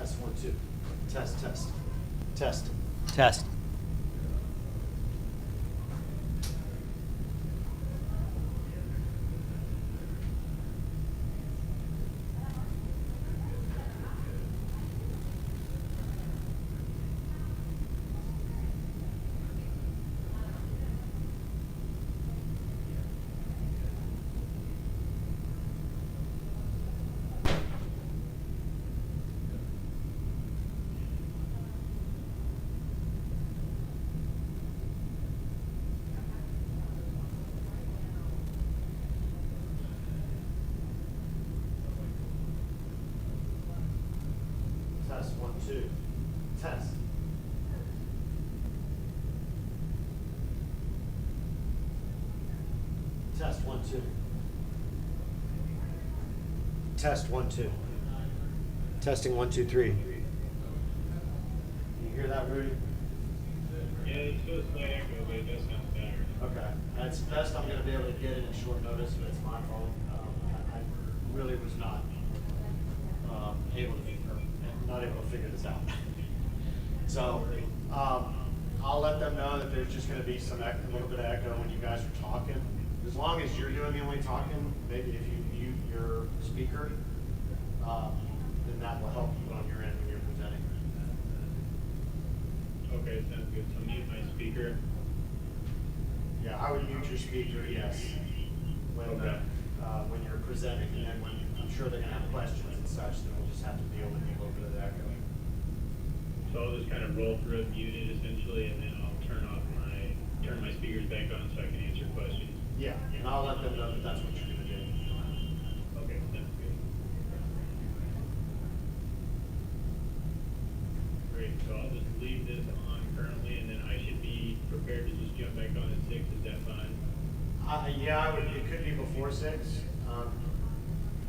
Test, 1, 2. Test, test. Test. Test. Test, 1, 2. Test. Test, 1, 2. Test, 1, 2. Testing, 1, 2, 3. You hear that, Rudy? Yeah, it's still a slight echo, but it does sound better. Okay. That's best I'm going to be able to get it in short notice, but it's my fault. I really was not able to not able to figure this out. So I'll let them know that there's just going to be a little bit of echo when you guys are talking. As long as you're doing the only talking, maybe if you mute your speaker, then that will help you on your end when you're presenting. Okay, sounds good. So mute my speaker. Yeah, I would mute your speaker, yes, when you're presenting, and then when I'm sure they're going to have questions and such, then we'll just have to deal with a little bit of the echo. So I'll just kind of roll through it muted essentially, and then I'll turn my speakers back on so I can answer questions. Yeah, and I'll let them know that that's what you're going to do. Okay, sounds good. Great, so I'll just leave this on currently, and then I should be prepared to just jump back on at 6. Is that fine? Yeah, it could be before 6.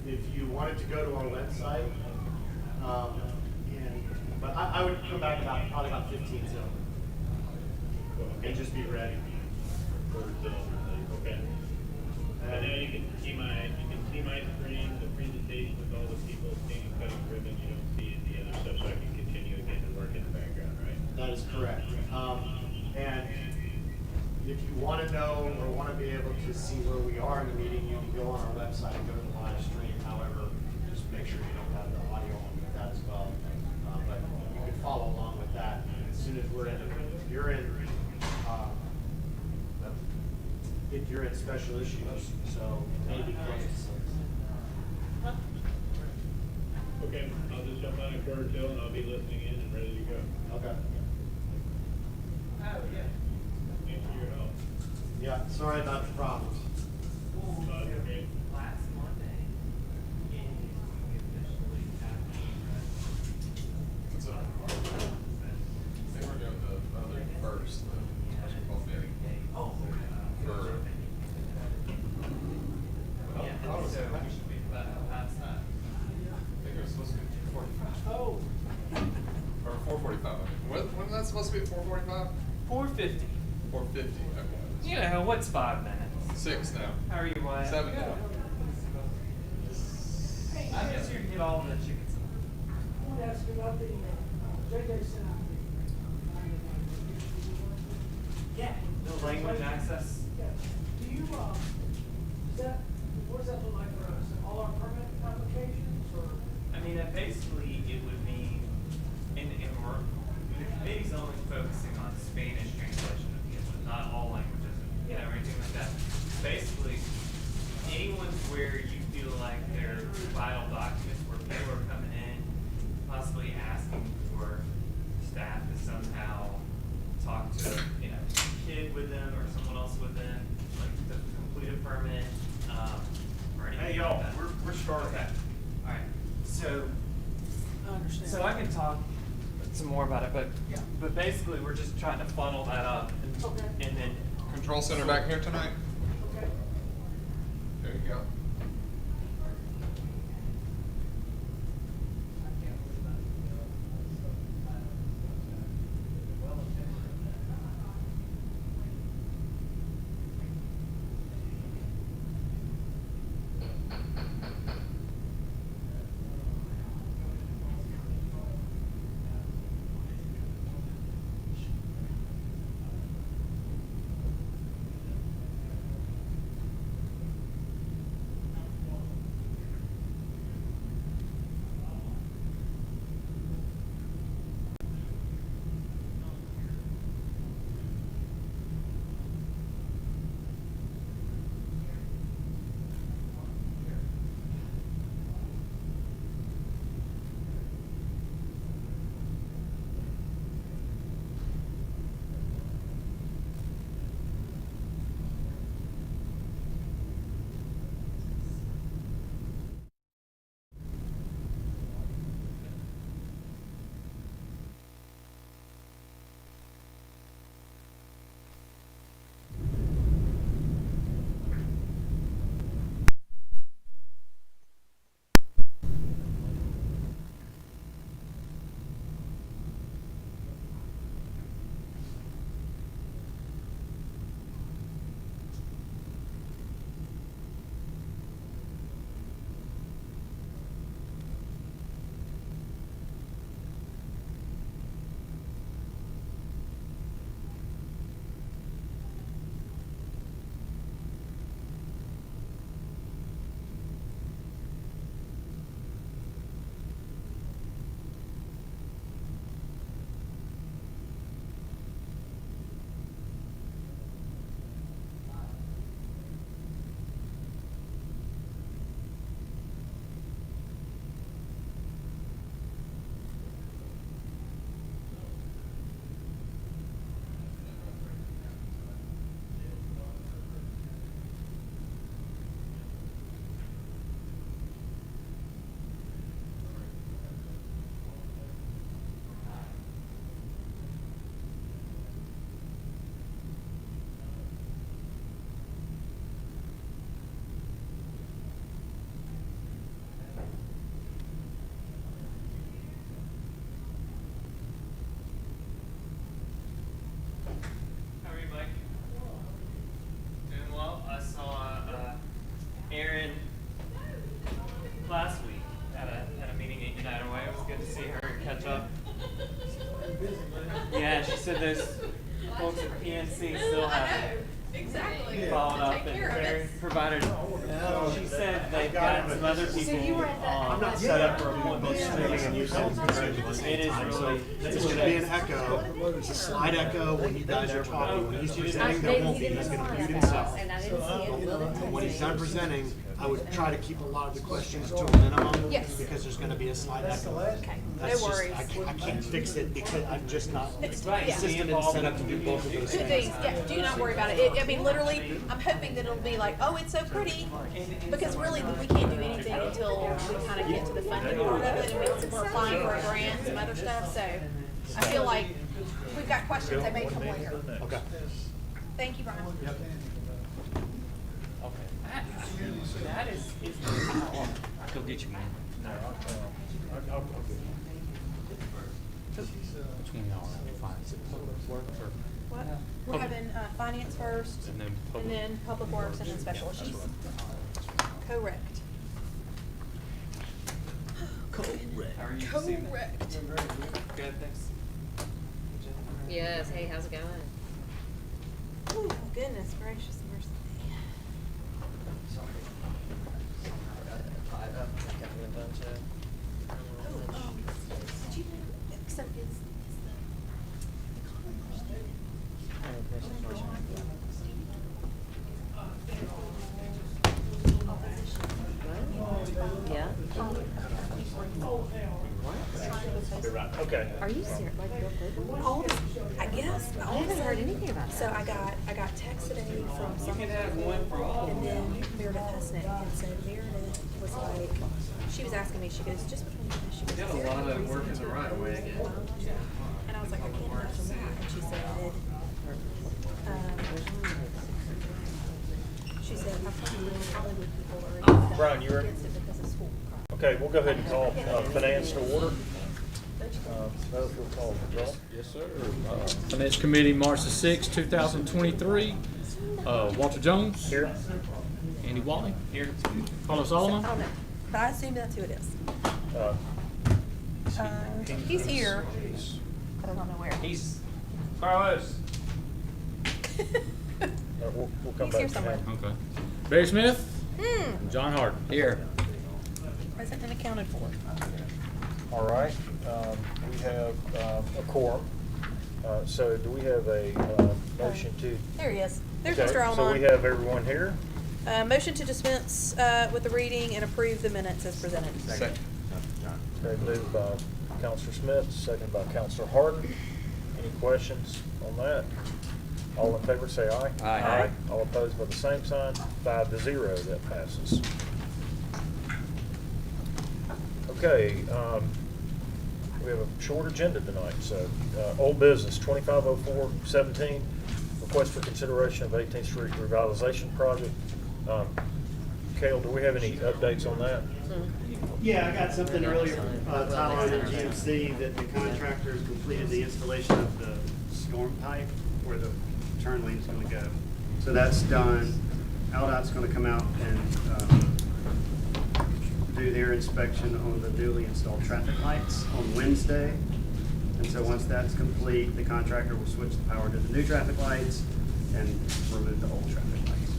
If you wanted to go to our website, but I would come back probably about 15 till. Okay. And just be ready. Okay. And now you can see my screen, the presentation with all the people standing cutting ribbon. You don't see the other stuff, so I can continue again to work in the background, right? That is correct. And if you want to know or want to be able to see where we are in the meeting, you can go on our website and go to the live stream. However, just make sure you don't have the audio on with that as well. But you can follow along with that. And as soon as you're in special issues, so maybe close to 6. Okay, I'll just jump on a quarter till and I'll be listening in and ready to go. Okay. Oh, yeah. Thanks for your help. Yeah, sorry about the problems. Okay. Last Monday, officially What's up? I think we're doing the other first, the basketball meeting. Oh, For, yeah, I thought it was, so I we should be past that. think it was supposed to be 4:45. Oh. Or 4:45. When was that supposed to be at 4:45? 4:50. 4:50, okay. You know, what's 5 minutes? 6 now. How are you, Wyatt? 7 now. I'm just here to get all the chickens. I want to ask you about the JJ Center. Yeah. The language access. Yeah. Do you, what does that look like for us? All our permit applications or? I mean, basically, it would mean, and we're, the committee's only focusing on Spanish translation of the input, not all languages, you know, or anything like that. Basically, anyone's where you feel like they're vital documents where people are coming in, possibly asking for staff to somehow talk to, you know, a kid with them or someone else with them, like to complete a permit, or anything. Hey, y'all, like that. we're starting. Okay. All right. So, I understand. so I can talk some more about it, but basically we're just trying to funnel that up Okay. and then. Control center back here tonight? Okay. There you go. last week at a meeting at United Way. It was good to see her catch up. Yeah, she said those folks at PNC still haven't Exactly. followed up Take and care of it. provided. She said they've got some other people. I'm not set up for both streaming and you sending messages at the same It is time, so really- it's gonna be an echo. It's a slide echo when you guys are talking. When he's presenting, there won't be, he's gonna mute himself. And I didn't see it. When he's done presenting, I would try to keep a lot of the questions to a minimum. Yes. Because there's gonna be a slide echo. Okay, no That's just, worries. I can't fix it because I'm just not Right. consistent and set up to do both of those Good things. things, yeah, do not worry about it. I mean, literally, I'm hoping that it'll be like, oh, it's so pretty, because really, we can't do anything until we kind of get to the funding part of it, and we're applying for a grant and some other stuff, so I feel like we've got questions that may come later. Okay. Thank you, Brian. Yep. That is. Go get you, man. Which one y'all have? Fine. Is it public works or? What? We're having, finance first, And then public- and then public works, and then special issues. Correct. How are you this evening? Correct. Good, thanks. Yes, hey, how's it going? Oh, goodness gracious mercy. Did you, except it's Yeah? Okay. Are you serious? Like, real quick? all of, I guess, I all of a haven't heard sudden. anything about So that. I got text today from You some, can have one for all. and then Meredith Husnick, and so Meredith was like, she was asking me, she goes, just between you and she goes, Got is a there lot any of work reason in the to right of way again. And I was like, I can't imagine that, and she said, she said, I've talked to Hollywood people already. Brian, you ready? Against it because of school. Okay, we'll go ahead and call finance to order. Those will call the roll. Yes, sir. Finance Committee, March the 6th, 2023. Walter Jones. Here. Andy Wally. Here. Carlos I Solomon. don't know, but I assume that's who it is. Uh, He's here. I don't know where. He's Carlos. We'll come He's back here to somewhere. him. Okay. Barry Smith. Hmm, And John Harden. Here. present and accounted for. All right, we have a quorum. So do we have a motion to? There he is. There's Okay, Mr. so we Almond. have everyone here. Motion to dispense with the reading and approve the minutes as presented. Second. Okay, moved by Counselor Smith, seconded by Counselor Harden. Any questions on that? All in favor say aye. Aye. All opposed by the same sign. 5-0, that passes. Okay, we have a short agenda tonight, so, old business, 250417, request for consideration of 18th Street revitalization project. Cale, do we have any updates on that? Yeah, I got something earlier, Tyler and GMC, that the contractors completed the installation of the storm pipe where the turn lane's gonna go. So that's done. Aldot's gonna come out and, do their inspection on the newly installed traffic lights on Wednesday. And so once that's complete, the contractor will switch the power to the new traffic lights and remove the old traffic lights.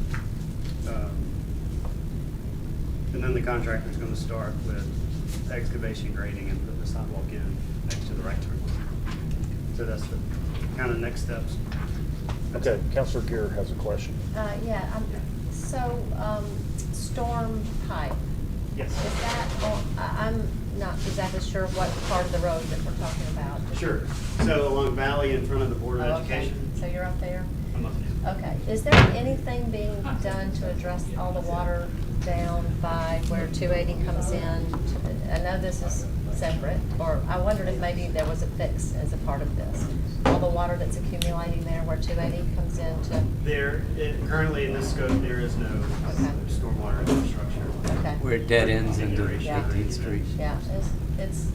And then the contractor's gonna start with excavation grading and put the sidewalk in next to the right turn. So that's the kind of next steps. Okay, Counselor Gear has a question. Storm pipe, Yes. is that, I'm not exactly sure what part of the road that we're talking about. Sure. So along Valley in front of the Board of Oh, okay. Education. So you're up there? I'm up there. Okay, is there anything being done to address all the water down by where 280 comes in? I know this is separate, or I wondered if maybe there was a fix as a part of this. All the water that's accumulating there where 280 comes into, Currently in this scope, there is no Okay. stormwater infrastructure. okay. Where it dead ends into Yeah. 18th Street. Yeah, it's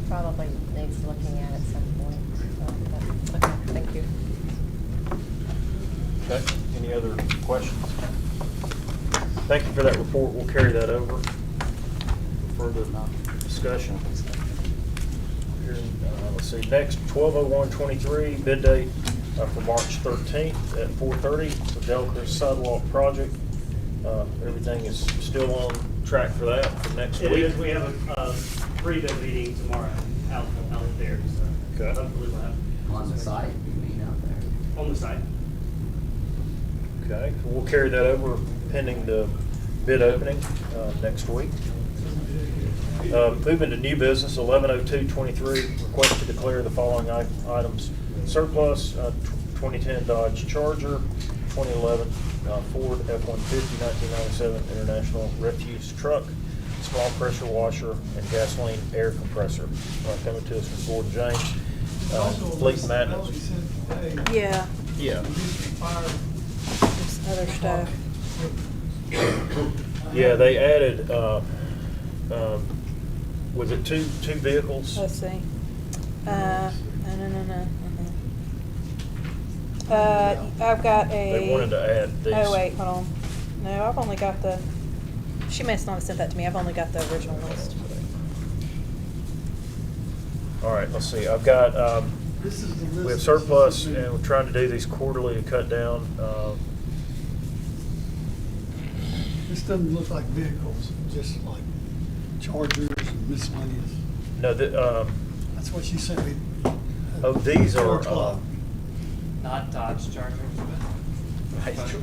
probably needs looking at some point. So, but, okay, thank you. Okay, any other questions? Thank you for that report, we'll carry that over. further discussion? Let's see, next, 12/01/23, bid date for March 13th at 4:30 for Delcroix Sidewalk Project. Everything is still on track for that for next week? It is, we have a pre-bid meeting tomorrow out there, so Okay. hopefully we'll have. On the site, you mean out there? On the site. Okay, we'll carry that over pending the bid opening next week. Moving to new business, 11/02/23, request to declare the following items surplus: 2010 Dodge Charger, 2011 Ford F-150, 1997 International refuse truck, small pressure washer, and gasoline air compressor. Coming to us from Gordon James, fleet maintenance. Yeah, Yeah. this other stuff. Yeah, they added, was it two vehicles? Let's see. No. I've got a. They wanted to add these. Oh, wait, hold on. No, I've only got the, she must not have sent that to me. I've only got the original list. All right, let's see, I've got, we have surplus, and we're trying to do these quarterly to cut down. This doesn't look like vehicles, just like chargers and miscellaneous. No, That's what she sent me. oh, these are, Not Dodge Chargers, but.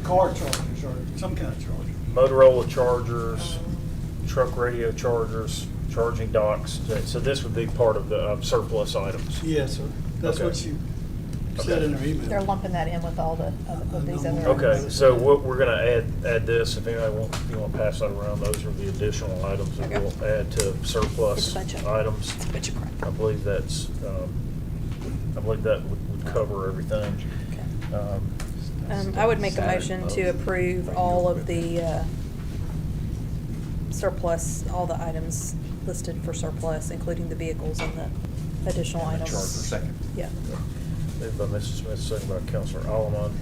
Car chargers or some kind of charger. Motorola chargers, truck radio chargers, charging docks. So this would be part of the surplus items. Yes, sir. That's Okay. what she said in her email. They're lumping that in with all the, with these other. Okay, items. so we're gonna add this, if anybody wants, if you wanna pass that around, those are the additional items that Okay. we'll add to surplus It's a bunch of- items. It's a bunch of crap. I believe that's, I believe that would cover everything. I would make a motion to approve all of the surplus, all the items listed for surplus, including the vehicles and the additional And the items. charger. Second. Yeah. Moved by Mrs. Smith, second by Counselor Alaman.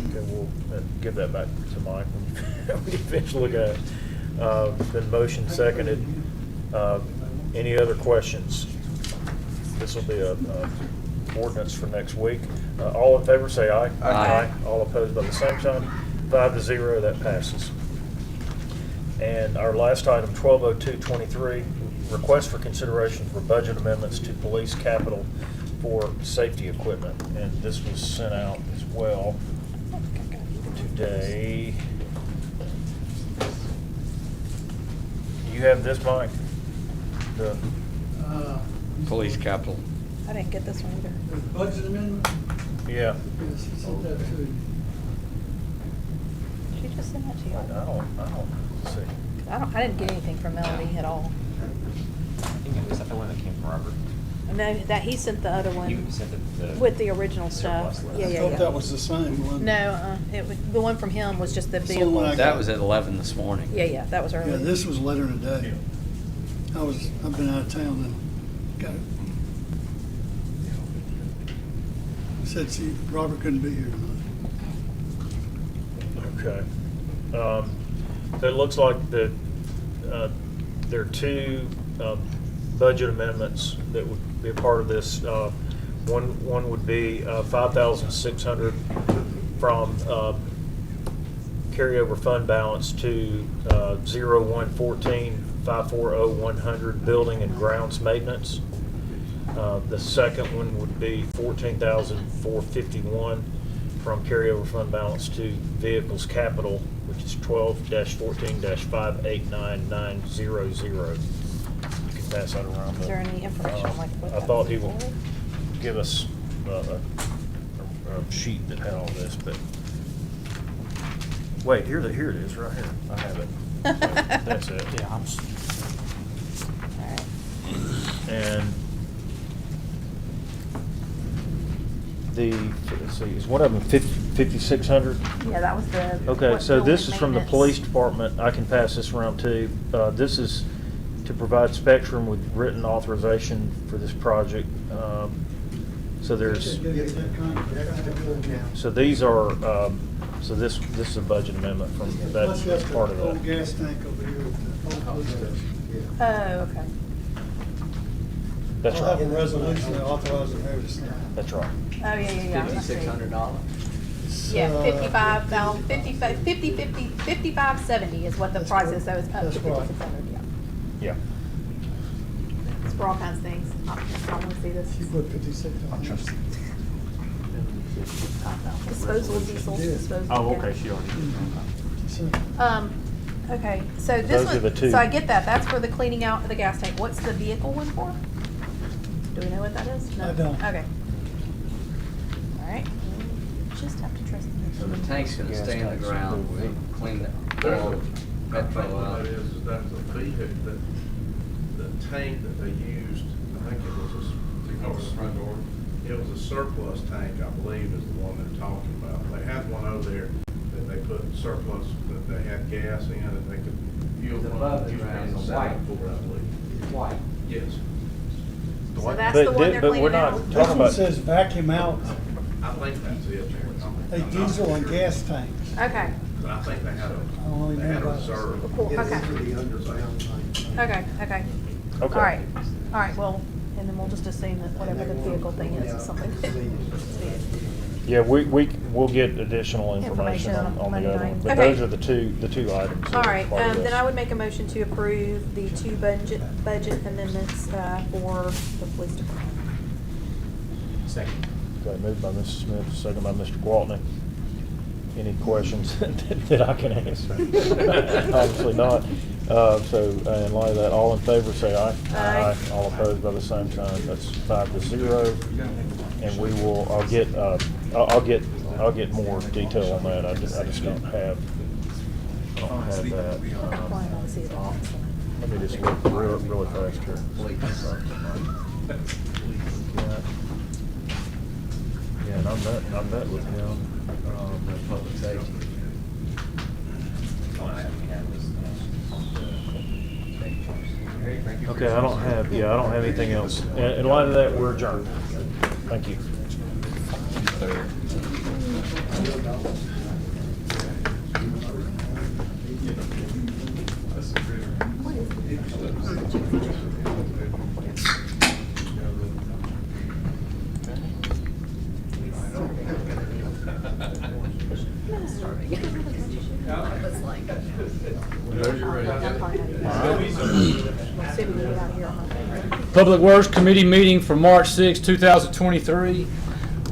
Okay, we'll give that back to Mike when we eventually look at it. Been motion seconded. Any other questions? This will be a ordinance for next week. All in favor, say aye. Aye. All opposed by the same sign. 5-0, that passes. And our last item, 12/02/23, request for consideration for budget amendments to police capital for safety equipment. And this was sent out as well today. You have this, Mike? The Police capital. I didn't get this one either. The budget amendment? Yeah. Yes, she sent that to you. She just sent that to you. I don't see. I didn't get anything from Melody at all. I think it was the one that came from Robert. No, that, he sent the other one You sent the with the original stuff. surplus list. Yeah, I yeah, thought yeah. that was the same one. No, the one from him was just the It's the one vehicle. I That was at 11 this morning. Yeah, that was early. Yeah, this was later today. I've been out of town and got it. Said Robert couldn't be here tonight. Okay. So it looks like that there are two budget amendments that would be a part of this. One would be 5,600 from carryover fund balance to 0114-540-100 building and grounds maintenance. The second one would be 14,451 from carryover fund balance to vehicles capital, which is 12-14-589900. You can pass that around. Is there any information on, like, what I that thought was he would for? give us a sheet that had all this, but wait, here it is, right here. I have it. That's it. Yeah, All right. And let's see, is one of them 5,600? Yeah, that was the. Okay, what so this building is from the maintenance. police department. I can pass this around too. This is to provide Spectrum with written authorization for this project. So there's, so these are So this is a budget amendment from, Plus, that's that's part of the old that. gas tank over here at the old police station. Oh, okay. That's I'll have a right. resolution that authorizes the mayor to sign. That's right. Oh, yeah, yeah, yeah. I see. $5,600? It's, Yeah, uh, 55,000, 5570 is what the That's price right. is, so it's up to That's right. 5,600, yeah. Yeah. It's for all kinds of things. I want to see this. She put 56 on it. Disposal diesel, She did. disposal. Oh, yeah. okay, she already. She sent it. Okay, so this Those one, are the two. so I get that, that's for the cleaning out of the gas tank. What's the vehicle one for? Do we know what that is? No? I don't. Okay. All right. Just have to trust them. So the tank's gonna stay in the ground, we'll clean the all I think metro what out. that is that's a vehicle, that the tank that they used, I think it was a, front door. It was a surplus tank, I believe, is the one they're talking about. They had one over there that they put surplus, that they had gas in, and they could fuel It's one. above the Used to be ground, in it's the white. second floor, I believe. White. Yes. So that's the one they're But we're cleaning not out? This talking one about, says vacuum out I think that's it. a diesel and gas tanks. Okay, But I think they had I only a, they know had a about- reserve. cool, okay. Okay, okay. All Okay. right, well, and then we'll just assume that whatever the vehicle thing is something. yeah, we'll get additional information Information on on the other Monday one. night. But Okay. those are the two items. that All are right, part of then this. I would make a motion to approve the two budget amendments for the police department. Second. Okay, moved by Mrs. Smith, second by Mr. Gwaltney. Any questions that I can answer? Obviously not. So in light of that, all in favor, say aye. Aye. All opposed by the same sign. That's 5-0. And we will, I'll get more detail on that. I just don't have that. Why not see it all? Let me just look really fast here. Yeah, and I met with him. Public safety. Okay, I don't have anything else. In light of that, we're adjourned. Thank you. Public Works Committee meeting for March 6, 2023.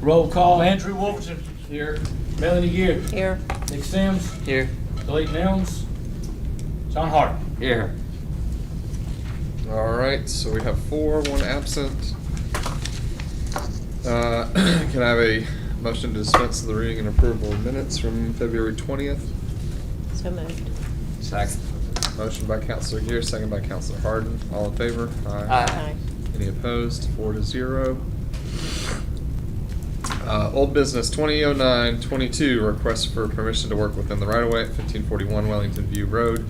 Roll call, Andrew Wolverton. Here. Melanie Gear. Here. Nick Sims. Here. Clayton Elms. John Hart. Here. All right, so we have 4, 1 absent. Can I have a motion to dispense the reading and approval of minutes from February 20th? So moved. Second. Motion by Counselor Gear, second by Counselor Harden. All in favor? Aye. Any opposed? 4-0. Old business 2009-22, request for permission to work within the right-of-way at 1541 Wellington View Road.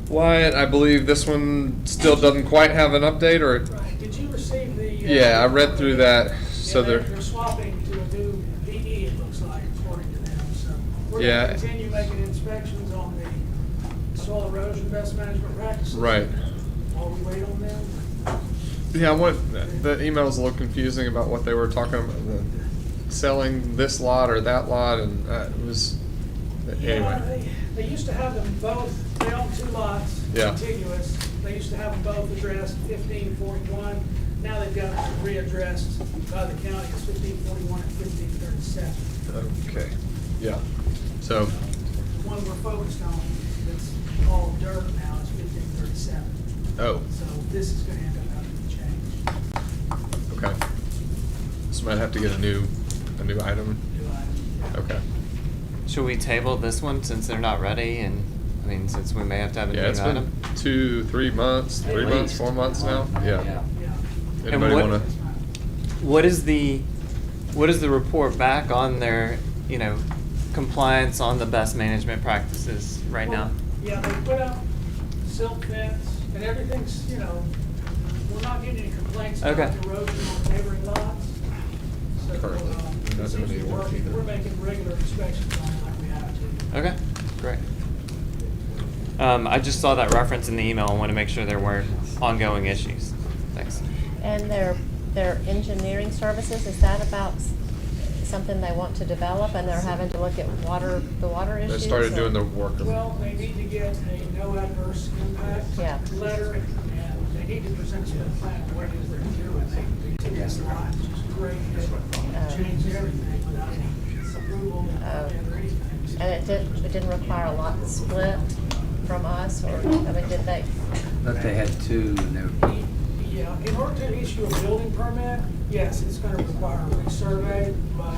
Wyatt, I believe this one still doesn't quite have an update, or? Right, did you receive the? Yeah, I read through that, so Yeah, they're. they're swapping to a new PE, it looks like, according to them, so. We're Yeah. gonna continue making inspections on the soil erosion best management practices. Right. While we wait on them. Yeah, the email was a little confusing about what they were talking about, selling this lot or that lot, and it was, Yeah, anyway. they used to have them both, they own 2 lots, Yeah. contiguous. They used to have them both addressed 1541. Now they've got them readdressed by the county as 1541 and 1537. Okay, yeah, so, The one we're focused on, that's all dirt now, is 1537. oh, So this is gonna end up having to change. okay. So might have to get a new item, Do I? okay. Should we table this one since they're not ready and, I mean, since we may have to have a new Yeah, it's been item? 2, 3 months, 3 At months, least. 4 months now, yeah. Yeah. Anybody what- wanna? What is the report back on their, compliance on the best management practices right now? Yeah, they put up silk fence and everything's, we're not getting any complaints about Okay. erosion on neighboring lots. So, Currently. not doing any work either. We're making regular inspections on it like we have to. Okay, great. I just saw that reference in the email. I want to make sure there weren't ongoing issues. Thanks. And their engineering services, is that about something they want to develop and they're having to look at the water issues? They started or- doing the work. Well, they need to get a no adverse impact Yeah. letter, and they need to present to the plan what it is they're doing. They took this lot, which is great, they changed everything without any approval or anything. And it didn't require a lot split from us, or, I mean, did they? But they had two, and they were, Yeah, in order to issue a building permit, yes, it's gonna require a resurvey, but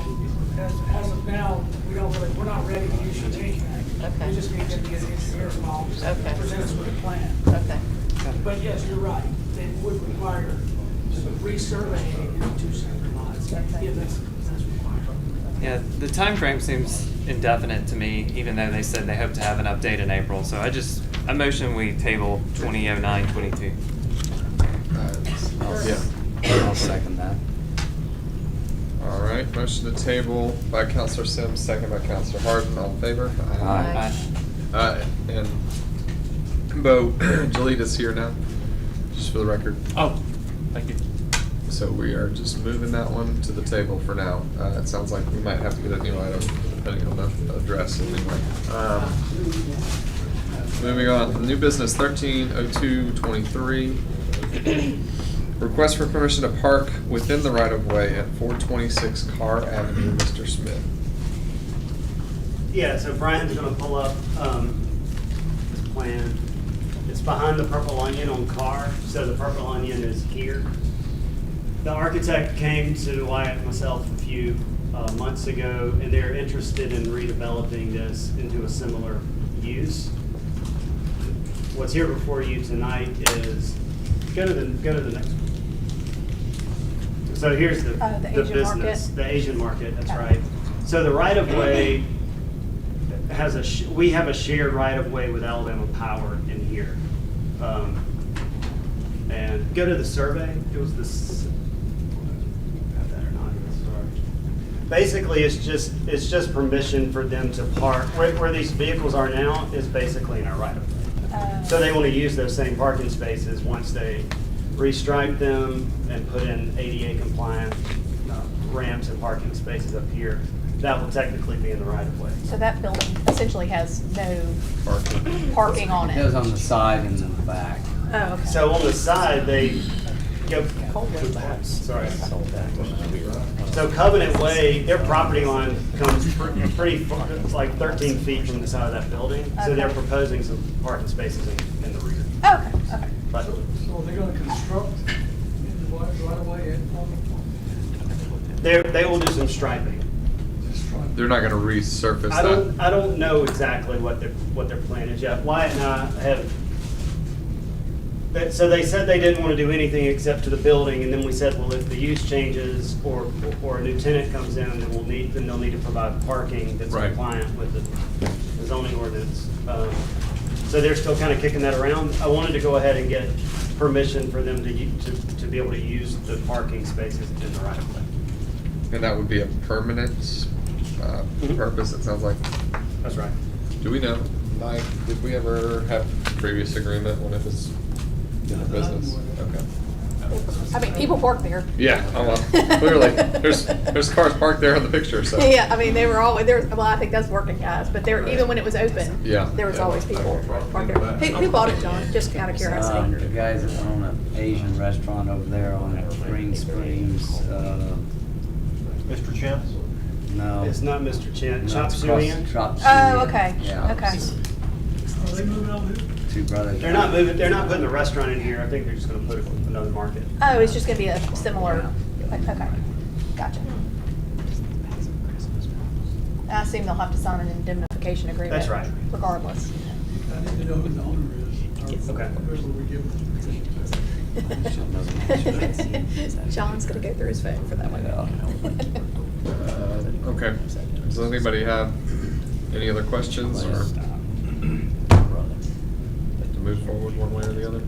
as of now, we're not ready to issue anything. Okay. We just need to get an engineer involved, Okay. present us with a plan. Okay. But yes, you're right, it would require resurveying in two separate lots, Okay. if that's required. Yeah, the time frame seems indefinite to me, even though they said they hope to have an update in April. So I motion we table 2009-22. Yeah. I'll second that. All right, motion to table by Counselor Sims, second by Counselor Harden. All in favor? Aye. And Bo, Jalita's here now, just for the record. Oh, thank you. So we are just moving that one to the table for now. It sounds like we might have to get a new item, depending on the address anyway. Moving on, new business 130223. Request for permission to park within the right-of-way at 426 Carr Avenue, Mr. Smith. Yeah, so Brian's gonna pull up, this plan. It's behind the Purple Onion on Carr, so the Purple Onion is here. The architect came to Wyatt and myself a few months ago, and they're interested in redeveloping this into a similar use. What's here before you tonight is, go to the next one. So here's the the Asian business, market. the Asian market, that's Okay. right. So the right-of-way has we have a shared right-of-way with Alabama Power in here. And go to the survey, it was this, have that or not, sorry. Basically, it's just permission for them to park, where these vehicles are now is basically in our right-of-way. So they want to use those same parking spaces once they restripe them and put in ADA compliant ramps and parking spaces up here. That will technically be in the right of way. So that building essentially has no parking on It was it? on the side and in the back. Oh, okay. So on the side, they go, sorry. So Covenant Way, their property line comes pretty far, it's like 13 feet from the side of that building. So they're Okay. proposing some parking spaces in the rear. Okay, okay. But So are they gonna construct in the right away and on they will do some striping. just trying? They're not gonna resurface that. I don't know exactly what their plan is yet. Wyatt and I have, so they said they didn't want to do anything except to the building, and then we said, well, if the use changes or a new tenant comes in, then they'll need to provide parking that's Right. compliant with the zoning ordinance. So they're still kind of kicking that around. I wanted to go ahead and get permission for them to be able to use the parking spaces in the right of way. And that would be a permanent purpose, it sounds like. That's right. Do we know, Mike, did we ever have previous agreement when it was in the business? Okay. I mean, people park there. Yeah, oh well, clearly, there's cars parked there in the picture, so. Yeah, I mean, they were always, well, I think that's working guys, but even when it was open, Yeah. there was Yeah. always people parking there. Who bought it, John? Just out of The curiosity. guys that own an Asian restaurant over there on Green Springs, Mr. Chen? no. It's not Mr. Chen, No, Chop it's Suey. across- Chop Oh, Suey. okay, Yeah. okay. Are they moving over here? Two brothers. They're not putting the restaurant in here. I think they're just gonna put another market. Oh, it's just gonna be a similar, okay, gotcha. I assume they'll have to sign an indemnification agreement. That's right. Regardless. I need to know who the owner is. Okay. Whoever we give them. John's gonna go through his phone for that one. Okay, does anybody have any other questions or like to move forward one way or the other?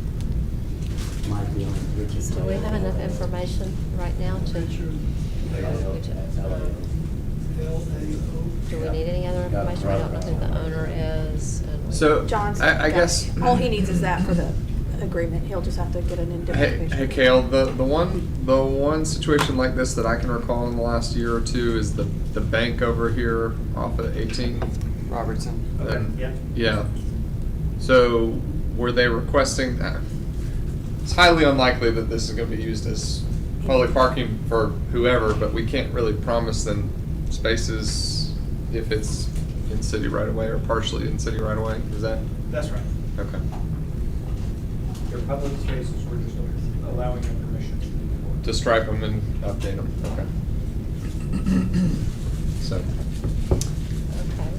Might be on Richard's. Do we have enough information right now to? L-A-O. Do we need any other information? I don't know who the owner is. and- So, John's I got guess. it. All he needs is that for the agreement. He'll just have to get an Hey, indemnification. hey, Kale, the one situation like this that I can recall in the last year or two is the bank over here off of 18. Robertson. And- yeah. Yeah. So, were they requesting, it's highly unlikely that this is gonna be used as public parking for whoever, but we can't really promise them spaces if it's in city right away or partially in city right away, is that? That's right. Okay. They're public spaces, we're just allowing them permission. To stripe them and update them, okay. So, Okay.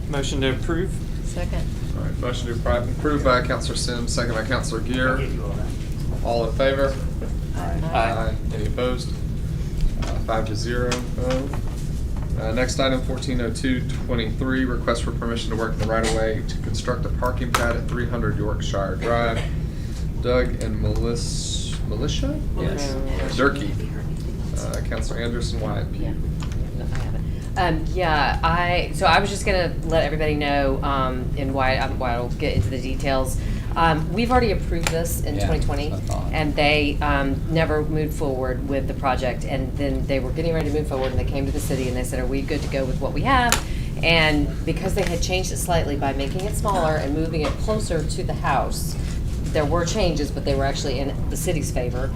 Motion to approve? Second. all right, motion to approve by Counselor Sims, second by Counselor Gear. I'll give you all that. All in favor? Aye. Any opposed? 5-0. Next item, 140223, request for permission to work in the right-of-way to construct a parking pad at 300 Yorkshire Drive. Doug and Militia? Yes. Durkee. Counselor Anderson, Wyatt, Pugh. Yeah. No, I haven't. So I was just gonna let everybody know, and why I'll get into the details. We've already approved this in Yeah, 2020, that's what I thought. and they never moved forward with the project. And then they were getting ready to move forward, and they came to the city and they said, "Are we good to go with what we have?" And because they had changed it slightly by making it smaller and moving it closer to the house, there were changes, but they were actually in the city's favor.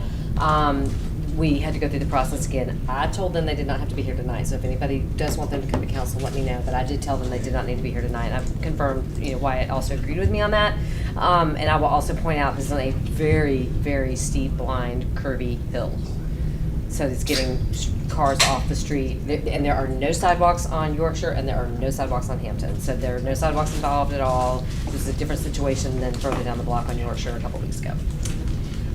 We had to go through the process again. I told them they did not have to be here tonight, so if anybody does want them to come to council, let me know. But I did tell them they did not need to be here tonight. I've confirmed, Wyatt also agreed with me on that. And I will also point out, this is on a very, very steep, blind, curvy hill. So it's getting cars off the street. And there are no sidewalks on Yorkshire, and there are no sidewalks on Hampton. So there are no sidewalks involved at all. This is a different situation than further down the block on Yorkshire a couple weeks ago.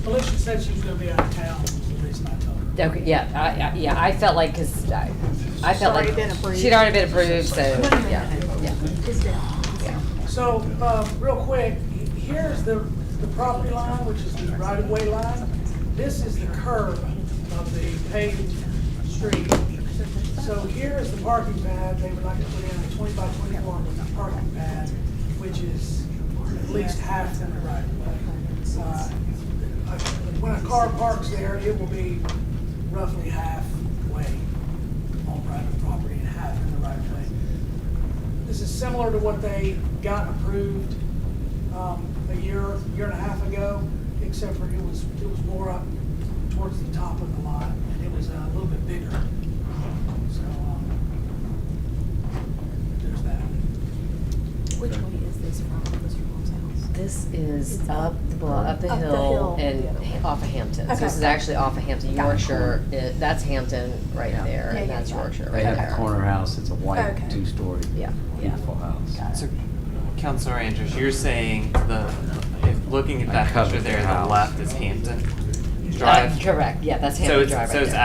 Alicia said she was gonna be out of town, was the reason I told her. Okay, yeah, I felt like, cause I felt like already been approved. she'd already been approved, so, yeah. So, real quick, here's the property line, which is the right-of-way line. This is the curb of the paved street. So here is the parking pad. They would like to put in a 20 by 24 parking pad, which is at least half in the right-of-way. When a car parks there, it will be roughly halfway on private property and half in the right of way. This is similar to what they got approved a year and a half ago, except for it was more up towards the top of the lot, and it was a little bit bigger. So there's that. Which one is this from, Mr. Mom's house? This is It's up the Up the hill hill. and off of Hampton. So Okay. this is actually off of Hampton. Got it. Yorkshire, that's Hampton right Yeah. there, Yeah, and yeah, that's yeah. Yorkshire They right have there. a corner house, it's a white Okay. two-story, Yeah. beautiful house. So, Counselor Andrews, you're saying if looking at I that covered picture there, the the house. left is Hampton Drive? Correct, yeah, that's So Hampton it's, Drive so right it's there.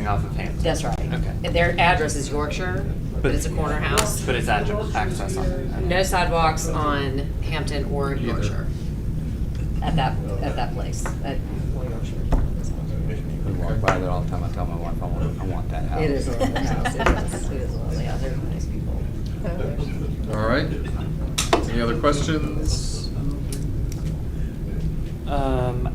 accessing off of Hampton? That's right. Okay. And their address is Yorkshire, but it's a corner house. But it's access on? No sidewalks on Hampton or Yorkshire at that place, at Yorkshire. We walk by there all the time, I tell my wife, I want that house. It is a lovely house, it is a lovely house, they're nice people. All right. Any other questions?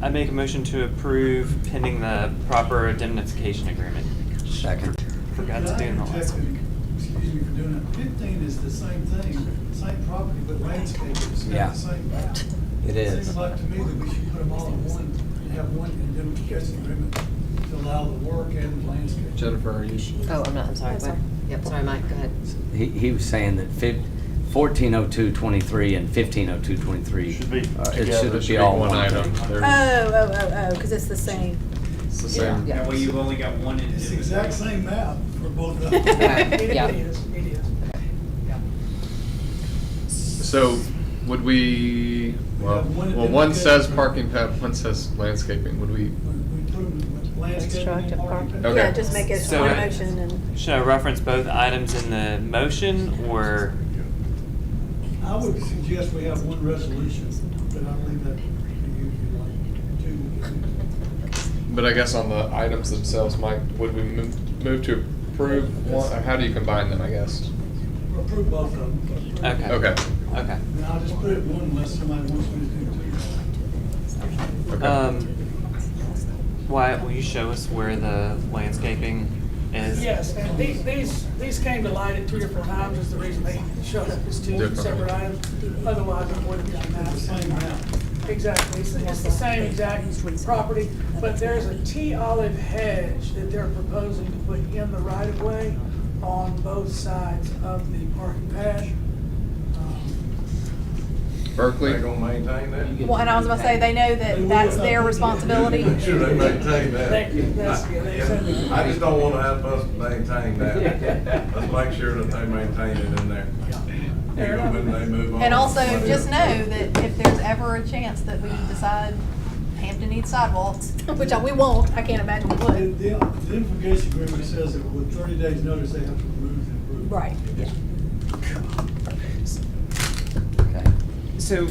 I make a motion to approve pending the proper indemnification agreement. Second. Forgot to do in the last week. Excuse me for doing that. 15 is the same thing, same property, but landscape is Yeah. the same map. It is. Seems like to me that we should put them all in one and have one indemnification agreement to allow the work and the landscape. Jennifer, are you? Oh, I'm sorry. That's all right. Yep, sorry, Mike, go ahead. He was saying that 140223 and 150223. Should be It together. should be all one item. thing. Oh, because it's the same. It's the same. Yeah. That way you've only got one It's the exact same map for both of them. Yeah. It is. So would we, well, one says parking pad, one says landscaping, would we? We put them with landscaping and Constructive parking. parking. Okay. Yeah, just make it So one it- motion and. Should I reference both items in the motion, or? I would suggest we have one resolution, but I'll leave that to you if you like. Two. But I guess on the items themselves, Mike, would we move to approve one, or how do you combine them, I guess? Approve both of them. Okay. Okay. Okay. And I'll just put it in one unless somebody wants me to do two. Okay. Wyatt, will you show us where the landscaping is? Yes, and these came to light at 3 or 4 times, is the reason they showed up as 2 Different. separate items. Otherwise, it wouldn't be Same amount. Exactly, it's the same exact property, but there's a tea olive hedge that they're proposing to put in the right of way on both sides of the parking pad. Berkeley? They gonna maintain that? Well, and I was gonna say, they know that that's their responsibility. Make sure they maintain that. Thank you. That's- yeah, they said that. I just don't wanna have us maintain that. Let's make sure that they maintain it in there. Even when they move on. And also, just know that if there's ever a chance that we decide Hampton needs sidewalks, which we won't, I can't imagine we The would. identification agreement says that with 30 days' notice, they have to remove the improvement. Right, yeah. Okay. So,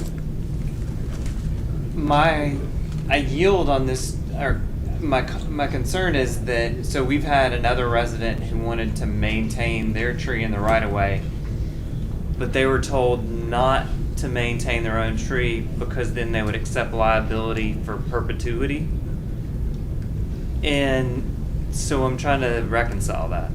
I yield on this, or my concern is that, so we've had another resident who wanted to maintain their tree in the right of way, but they were told not to maintain their own tree because then they would accept liability for perpetuity. And so I'm trying to reconcile that.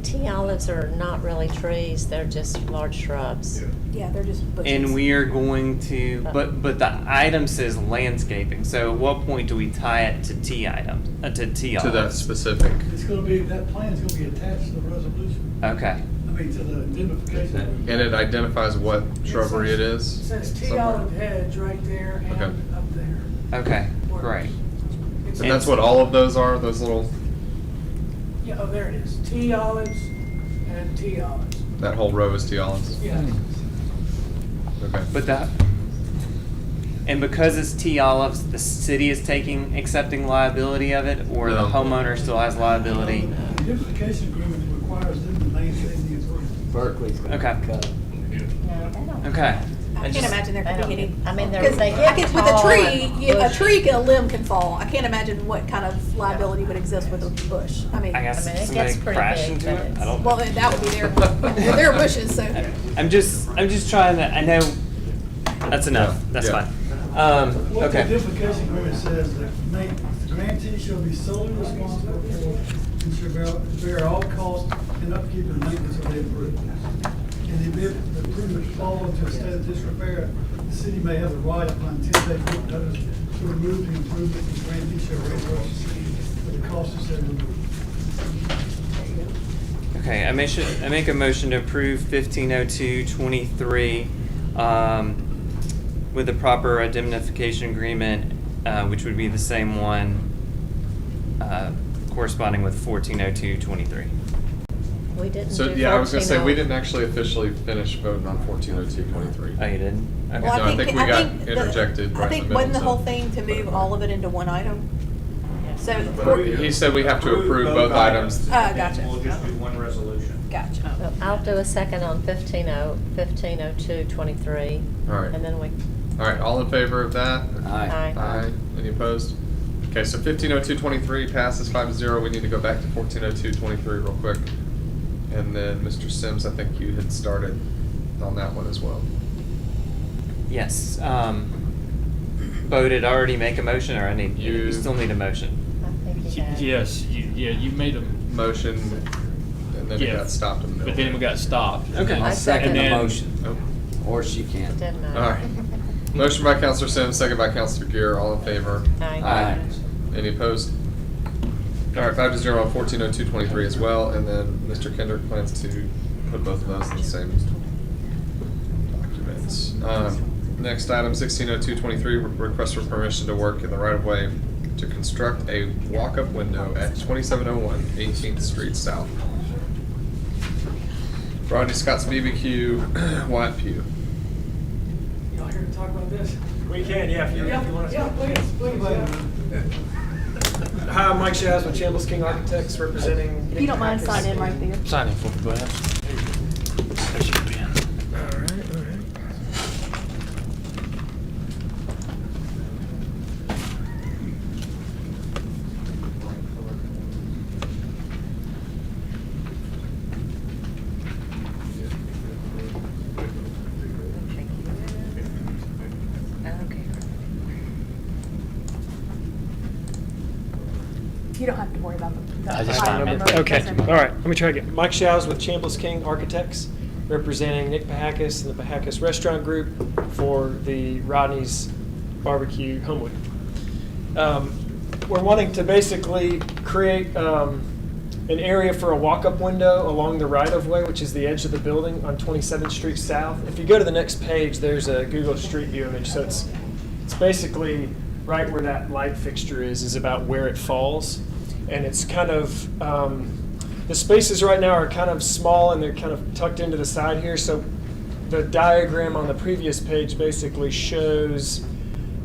Tea olives are not really trees, they're just large shrubs. Yeah, they're just bushes. And we are going to, but the item says landscaping, so at what point do we tie it to tea items, to tea To that olives? specific. It's gonna be, that plan's gonna be attached to the resolution, Okay, I mean, to the identification agreement. And it identifies what shrubbery it It is? says tea somewhere? olive hedge right there and Okay. up there. okay, great. It's- And that's what all of those are, those little, Yeah, oh, there it is, tea olives and tea olives. that whole row is tea olives? Yeah. Okay. But that, and because it's tea olives, the city is accepting liability of it, or the No. homeowner still has liability? The identification agreement requires them to maintain the improvement. Berkeley's gonna Okay. cut it. Okay. I can't imagine there They could don't be any. get- I mean, they're, Because they I get guess with a tall tree, and a limb can fall. I can't imagine what kind of liability would exist with a bush. I mean, I guess I mean, it somebody gets pretty crash big, into but it? it's- I don't well, know. that would be their bushes, so. I'm just trying to, I know, that's enough, Yeah. that's Yeah. fine. What the Okay. identification agreement says, that the grantee shall be solely responsible for and shall bear all costs and upkeep and maintenance of the improvements. In the event the improvements fall into a state of disrepair, the city may have the right upon 10-day written notice to remove the improvement, and the grantee shall reimburse the city for the cost of said removal. Okay, I make a motion to approve 150223, with the proper indemnification agreement, which would be the same one, corresponding with 140223. we didn't do So, yeah, I was gonna say, we 14-0. didn't actually officially finish voting on 140223. Oh, you didn't? Okay. Well, No, I think we got interjected I right in think the wasn't the middle, whole so- thing to move all of it into one item? So, He said we have to approve both items. Gotcha. We'll just do one resolution. Gotcha. Well, I'll do a second on 150223. All right. And then we, All right, all in favor of that? Aye. Aye. Any opposed? Okay, so 150223 passes 5-0. We need to go back to 140223 real quick. And then, Mr. Sims, I think you had started on that one as well. Yes, Bo, did I already make a motion, or you You- still need a motion? I think he had. Yes, you made a, Motion, and then it Yeah. got stopped in the middle. but then we got stopped. Okay. I'll second the And then- motion, Oh, or she can. Didn't I? all right. Motion by Counselor Sims, second by Counselor Gear. All in favor? Aye. Aye. Any opposed? All right, 5-0 on 140223 as well, and then Mr. Kendrick plans to put both of those in the same documents. Next item, 160223, request for permission to work in the right-of-way to construct a walk-up window at 2701 18th Street South. Rodney Scott's BBQ, Wyatt Pugh. Y'all here to talk about this? We can, yeah, if you want Yeah, to. please, yeah. Hi, I'm Mike Shaz with Chambliss King Architects, representing. If you don't mind, sign in right there. Sign in for me, Brad. There's your pen. All right. You don't have to worry about the I just item found number. it. Okay, Doesn't- all right, let me try again. Mike Shows with Chambliss King Architects, representing Nick Pahakis and the Pahakis Restaurant Group for the Rodney's Barbecue Homewood. We're wanting to basically create an area for a walk-up window along the right-of-way, which is the edge of the building on 27th Street South. If you go to the next page, there's a Google Street View image, so it's basically right where that light fixture is about where it falls. And it's kind of, the spaces right now are kind of small and they're kind of tucked into the side here. So the diagram on the previous page basically shows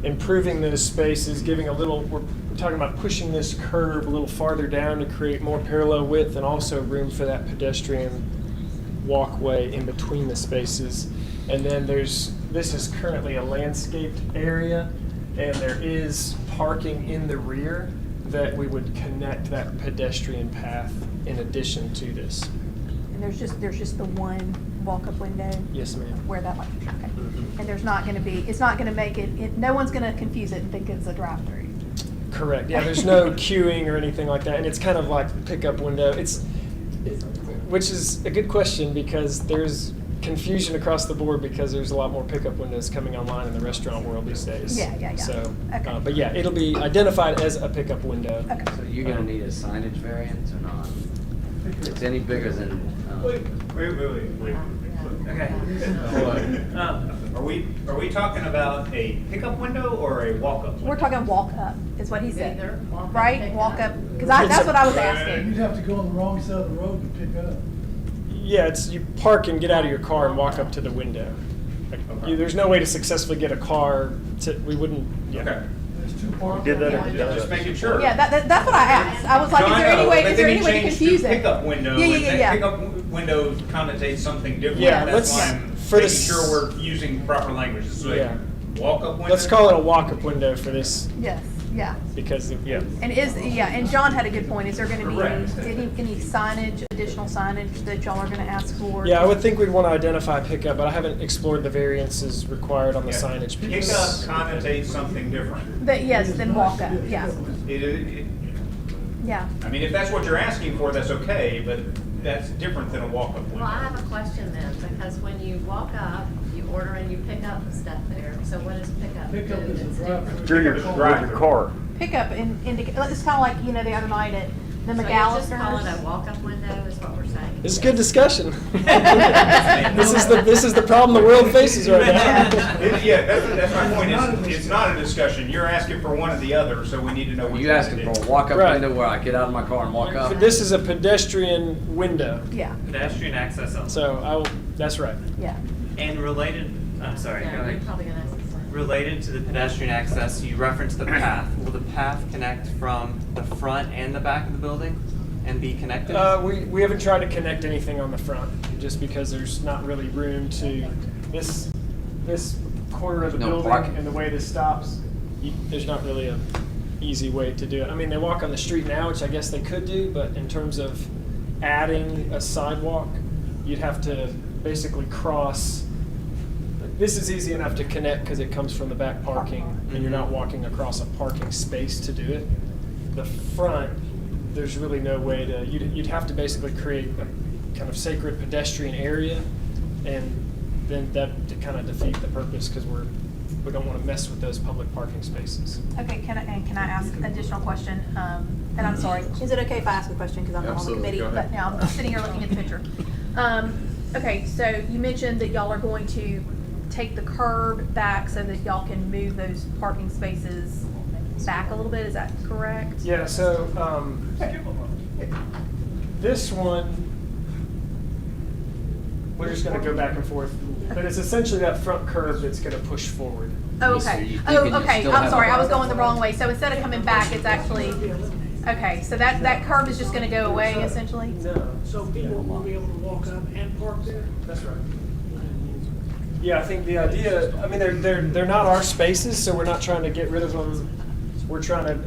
improving those spaces, giving a little, we're talking about pushing this curb a little farther down to create more parallel width and also room for that pedestrian walkway in between the spaces. And then this is currently a landscaped area, and there is parking in the rear that we would connect that pedestrian path in addition to this. And there's just the one walk-up window Yes, ma'am. where that light fixture, okay. And there's not gonna be, it's not gonna make it, no one's gonna confuse it and think it's a drive-through. Correct. Yeah, there's no queuing or anything like that, and it's kind of like pickup window. Which is a good question because there's confusion across the board because there's a lot more pickup windows coming online in the restaurant world these days. Yeah. So, Okay. but yeah, it'll be identified as a pickup window. Okay. So you're gonna need a signage variance or not? If it's any bigger than, Wait. Okay. Are we talking about a pickup window or a walk-up? We're talking walk-up, is what he said. Either walk up, Right? pick Walk up. up, because that's what I was You'd asking. have to go on the wrong side of the road to pick up. Yeah, it's you park and get out of your car and walk up to the window. There's no way to successfully get a car to. We wouldn't. Yeah. Okay. There's two parking. Did that. Just making sure. Yeah, that's what I asked. I was like, No, is I there any know, way, but is there then any you way to changed confuse it? Pickup window. Yeah. And that pickup window connotates something different. Yeah, That's let's- why I'm for making this- sure we're using proper language. So Yeah. walk-up window. Let's call it a walk-up window for this Yes, yeah. because yeah. And and John had a good point. Is there gonna be Correct. any signage, additional signage that y'all are gonna ask for? Yeah, I would think we'd want to identify pickup, but I haven't explored the variances required on the Yeah. signage piece. Pickup connotates something different. Yes, then walk up, yeah, yeah. I mean, if that's what you're asking for, that's okay, but that's different than a walk-up window. Well, I have a question then, because when you walk up, you order and you pick up stuff there. So what does pickup do? Pickup is a that's drive-through. different? Through your car. Pickup it's kind of like, the other night at the So you just call it a McAllister's. walk-up window is what we're saying? This is good discussion. This is the problem the world faces right now. Yeah, that's my point, it's not a discussion, you're asking for one or the other, so we need to know are which you one asking it for is. a walk-up Right. window where I get out of my car and walk up? This is a pedestrian window, Yeah, Pedestrian access only. so that's right. yeah. And related, I'm sorry, go Yeah, you're ahead. probably gonna ask the same. Related to the pedestrian access, you referenced the path. Will the path connect from the front and the back of the building and be connected? We haven't tried to connect anything on the front, just because there's not really room to, this corner of the No building parking. and the way this stops, there's not really a easy way to do it. I mean, they walk on the street now, which I guess they could do, but in terms of adding a sidewalk, you'd have to basically cross. This is easy enough to connect because it comes from the back parking, and you're not walking across a parking space to do it. The front, there's really no way to, you'd have to basically create a kind of sacred pedestrian area, and then that to kind of defeat the purpose because we don't want to mess with those public parking spaces. Okay, can I ask an additional question? And I'm sorry, is it okay if I ask a question, because I'm not on the Absolutely, committee, go ahead. but now I'm sitting here looking at the picture. Okay, so you mentioned that y'all are going to take the curb back so that y'all can move those parking spaces back a little bit, is that correct? Yeah, so this one, we're just going to go back and forth, but it's essentially that front curve that's going to push forward. Oh, So okay. you Oh, thinking you okay, still I'm have sorry, a- I was going the wrong way. So instead of coming back, it's actually, okay, so that curve is just gonna go away essentially? No. So people will be able to walk up and park there? That's right. Yeah, I think the idea, I mean, they're not our spaces, so we're not trying to get rid of them. We're trying to,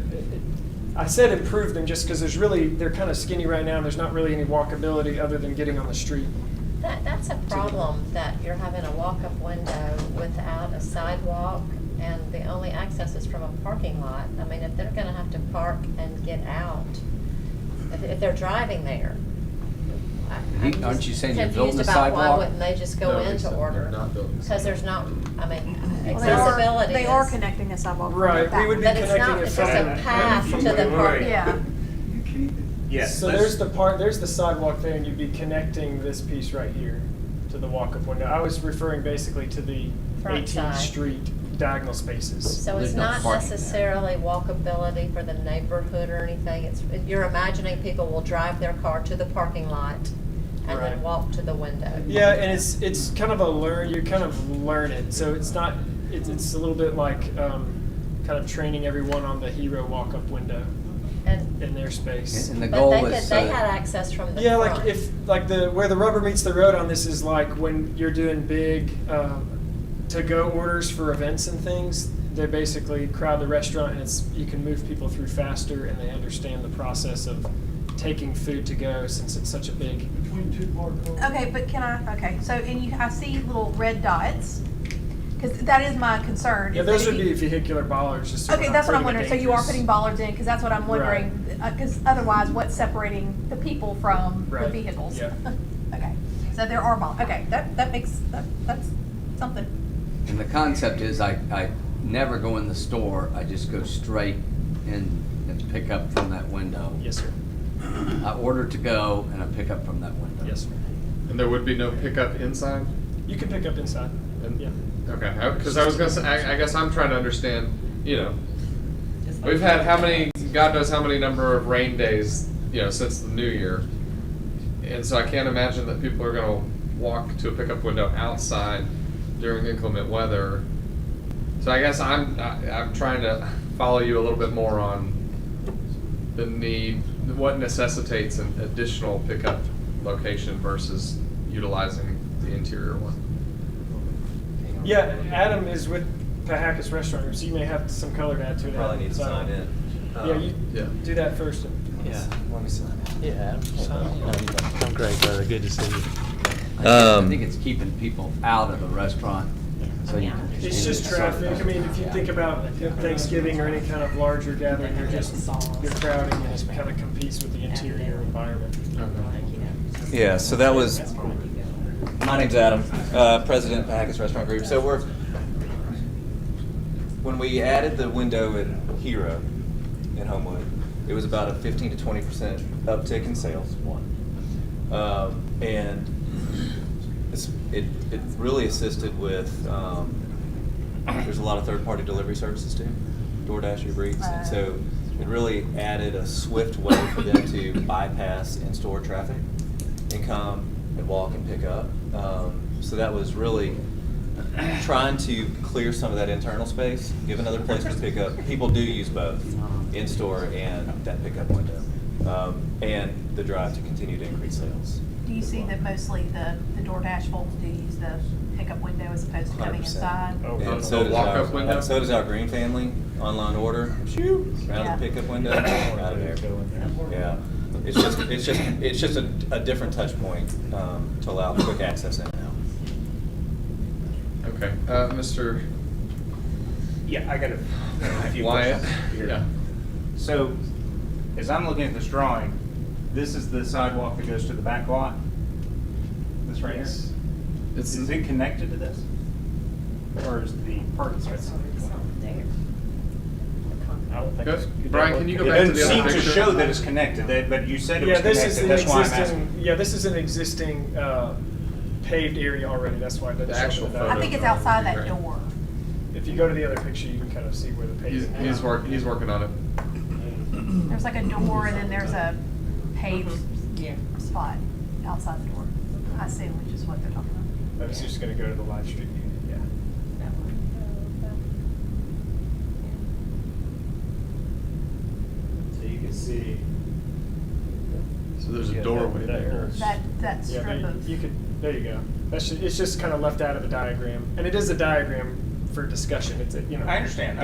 I said improve them just because they're kind of skinny right now and there's not really any walkability other than getting on the street. That's a problem, that you're having a walk-up window without a sidewalk and the only access is from a parking lot. I mean, if they're gonna have to park and get out, if they're driving there. I'm Aren't just you saying you're building confused a about why sidewalk? wouldn't they just go No, in they to said they're order? not building a Because there's not, I mean, Well, accessibility they are is- connecting a sidewalk. from Right, that we would be way. But it's connecting not, it it's just a from- path to the Wait, wait, park. wait. Yeah. Yes. So there's the sidewalk there, and you'd be connecting this piece right here to the walk-up window. I was referring basically to the Front 18th side. Street diagonal spaces. So it's There's no not parking there. necessarily walkability for the neighborhood or anything. It's, you're imagining people will drive their car to the parking lot and Right. then walk to the window. Yeah, and it's kind of you kind of learn it. So it's not, it's a little bit like kind of training everyone on the hero walk-up window And, in their space. And the but goal they could, is. they had access from the Yeah, front. like if where the rubber meets the road on this is like when you're doing big to-go orders for events and things. They basically crowd the restaurant, and you can move people through faster, and they understand the process of taking food to go since it's such a big. Between two parked cars. Okay, but so, and I see little red dots, because that is my concern. Yeah, is that those if would you- be vehicular bollards. Just so we're Okay, not that's what I'm putting a wondering. So you are dangerous- putting bollards in, because that's what I'm wondering, because otherwise, what's separating the people from the Right, vehicles? yeah. Okay, so there are bollards. Okay, that makes, that's something. And the concept is I never go in the store, I just go straight in and pick up from that window. Yes, sir. I order to go and I pick up from that window. Yes, sir. And there would be no pickup inside? You can pick up inside. And- Yeah. Okay, because I was gonna say, I guess I'm trying to understand, we've had how many, God knows how many number of rain days, since the new year. And so I can't imagine that people are gonna walk to a pickup window outside during inclement weather. So I guess I'm trying to follow you a little bit more on the need, what necessitates an additional pickup location versus utilizing the interior one. Yeah, Adam is with Pahacas Restaurant Group, so you may have some color to add to it. Probably need to So, sign in. Yeah, you Yeah. do that first. Yeah, let me sign in. Yeah, I'm great, brother. Good to see you. I think it's keeping people out of the restaurant, so you can. It's just traffic. I mean, if you think about Thanksgiving or any kind of larger gathering, you're crowding, and it kind of competes with the interior environment. Yeah, so that was, my name's Adam, President of Haggis Restaurant Group. So when we added the window at Hero in Homewood, it was about a 15 to 20% uptick in sales, and it really assisted with, there's a lot of third-party delivery services too, DoorDash, Uber Eats, and so it really added a swift way for them to bypass in-store traffic and come and walk and pick up. So that was really trying to clear some of that internal space, give another place to pick up. People do use both, in-store and that pickup window, and the drive to continue to increase sales. Do you see that mostly the DoorDash folks do use the pickup window as opposed to coming 100%. inside? Oh, And so does walk-up window? So does our Green family, online order, shoo, around Yeah. the pickup window, out of there. Yeah, it's just a different touch point, to allow quick access in and out. Okay, Mr. Yeah, I got a few Wyatt? questions here. Yeah. So, as I'm looking at this drawing, this is the sidewalk that goes to the back lot? This right here? Is it connected to this? Or is the parking space? I don't think. Good. Brian, can you go It back to the doesn't other seem picture? to show that it's connected, but you said it was Yeah, this is connected, an that's why I'm existing, asking. yeah, this is an existing paved area already, that's why it doesn't The show actual the photo. value. I think it's outside that door. If you go to the other picture, you can kind of see where the pavement. He's working on it. There's like a door and then there's a paved spot outside the door. I assume, which is what they're talking about. I was just gonna go to the live stream view, yeah. So you can see. So there's Yeah, a doorway there. That Yeah, strip there of. you could, there you go. It's just kind of left out of the diagram, and it is a diagram for discussion, it's, I understand.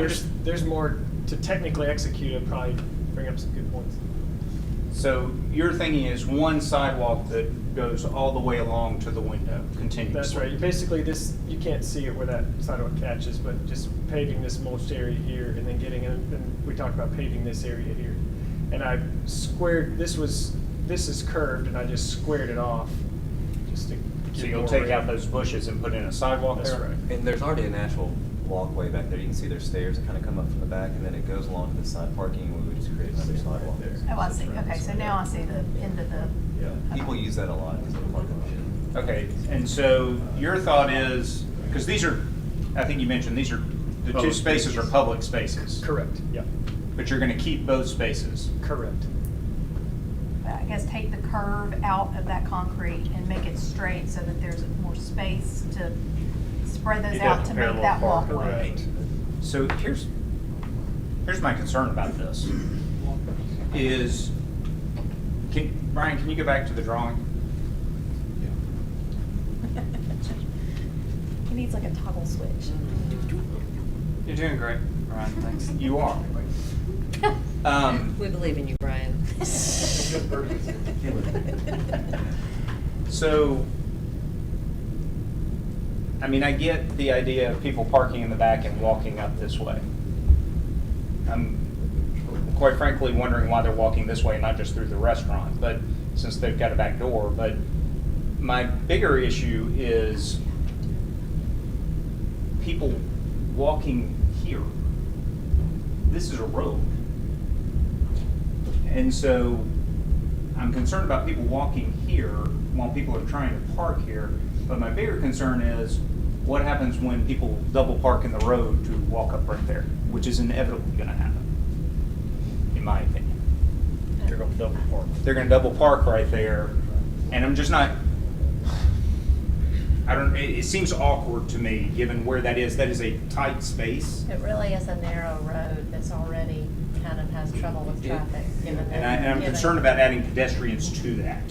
There's more to technically execute, it'd probably bring up some good points. So your thinking is one sidewalk that goes all the way along to the window continuously? That's right. Basically, this, you can't see it where that sidewalk catches, but just paving this mulched area here and then getting in, and we talked about paving this area here. And I squared, this is curved, and I just squared it off, just to So get you'll more take room. out those bushes and put in a sidewalk there? That's right. And there's already a natural walkway back there. You can see there's stairs that kind of come up from the back, and then it goes along to the side parking, and we would just create another sidewalk there. Oh, I see, okay, so now I see the end of the. People use that a lot because they park on it. Okay, and so your thought is, because these are, I think you mentioned, these are, the two Public spaces are spaces. public spaces. Correct, yeah, But you're gonna keep both spaces. correct. I guess take the curve out of that concrete and make it straight so that there's more space to spread those You'd out have to to make parallel that park, walkway. correct. So here's my concern about this, is, Brian, can you go back to the drawing? He needs like a toggle switch. You're doing great, Ryan, thanks. You are. We believe in you, Brian. So, I mean, I get the idea of people parking in the back and walking up this way. I'm quite frankly wondering why they're walking this way, not just through the restaurant, but since they've got a back door. But my bigger issue is people walking here. This is a road. And so I'm concerned about people walking here while people are trying to park here. But my bigger concern is what happens when people double park in the road to walk up right there, which is inevitably going to happen, in my opinion. They're gonna double park. They're going to double park right there, and I'm just not. It seems awkward to me, given where that is. That is a tight space. It really is a narrow road that's already kind of has trouble with traffic, given that. And I'm concerned about adding pedestrians to that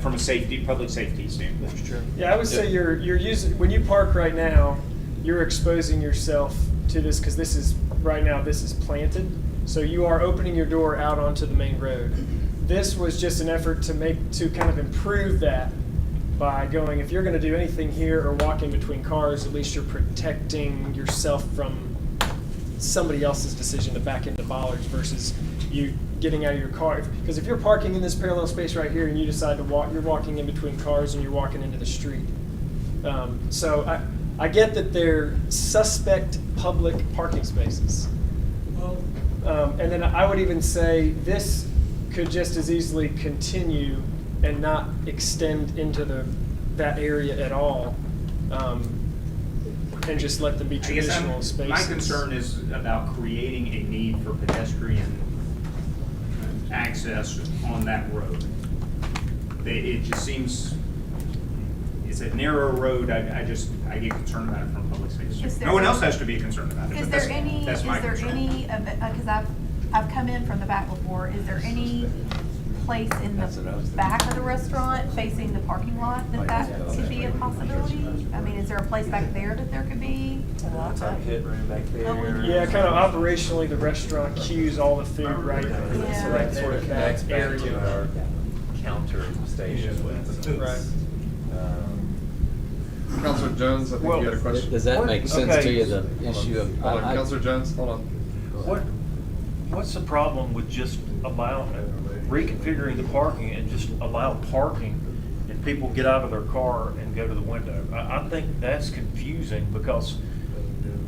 from a public safety standpoint. Yeah, I would say you're using, when you park right now, you're exposing yourself to this, because this is, right now, this is planted. So you are opening your door out onto the main road. This was just an effort to kind of improve that by going, if you're gonna do anything here or walking between cars, at least you're protecting yourself from somebody else's decision to back into bollards versus you getting out of your car. Because if you're parking in this parallel space right here and you decide to walk, you're walking in between cars and you're walking into the street. So I get that they're suspect public parking spaces. And then I would even say this could just as easily continue and not extend into that area at all, and just let them be traditional spaces. My concern is about creating a need for pedestrian access on that road. It just seems, it's a narrow road. I get concerned about it from a public safety. No one else has to be concerned about it. Is but there any, that's my concern. because I've come in from the back before, is there any place in the back of the restaurant facing the parking lot that could be a possibility? I mean, is there a place back there that there could be? It's our pit room back there. Yeah, kind of operationally, the restaurant queues all the food right there. Yeah. So that sort of connects back to our counter station. Right. Counselor Jones, I think you had a question. Does that make sense to you, the issue of? Hold on, Counselor Jones, hold on. What's the problem with just reconfiguring the parking and just allow parking and people get out of their car and go to the window? I think that's confusing because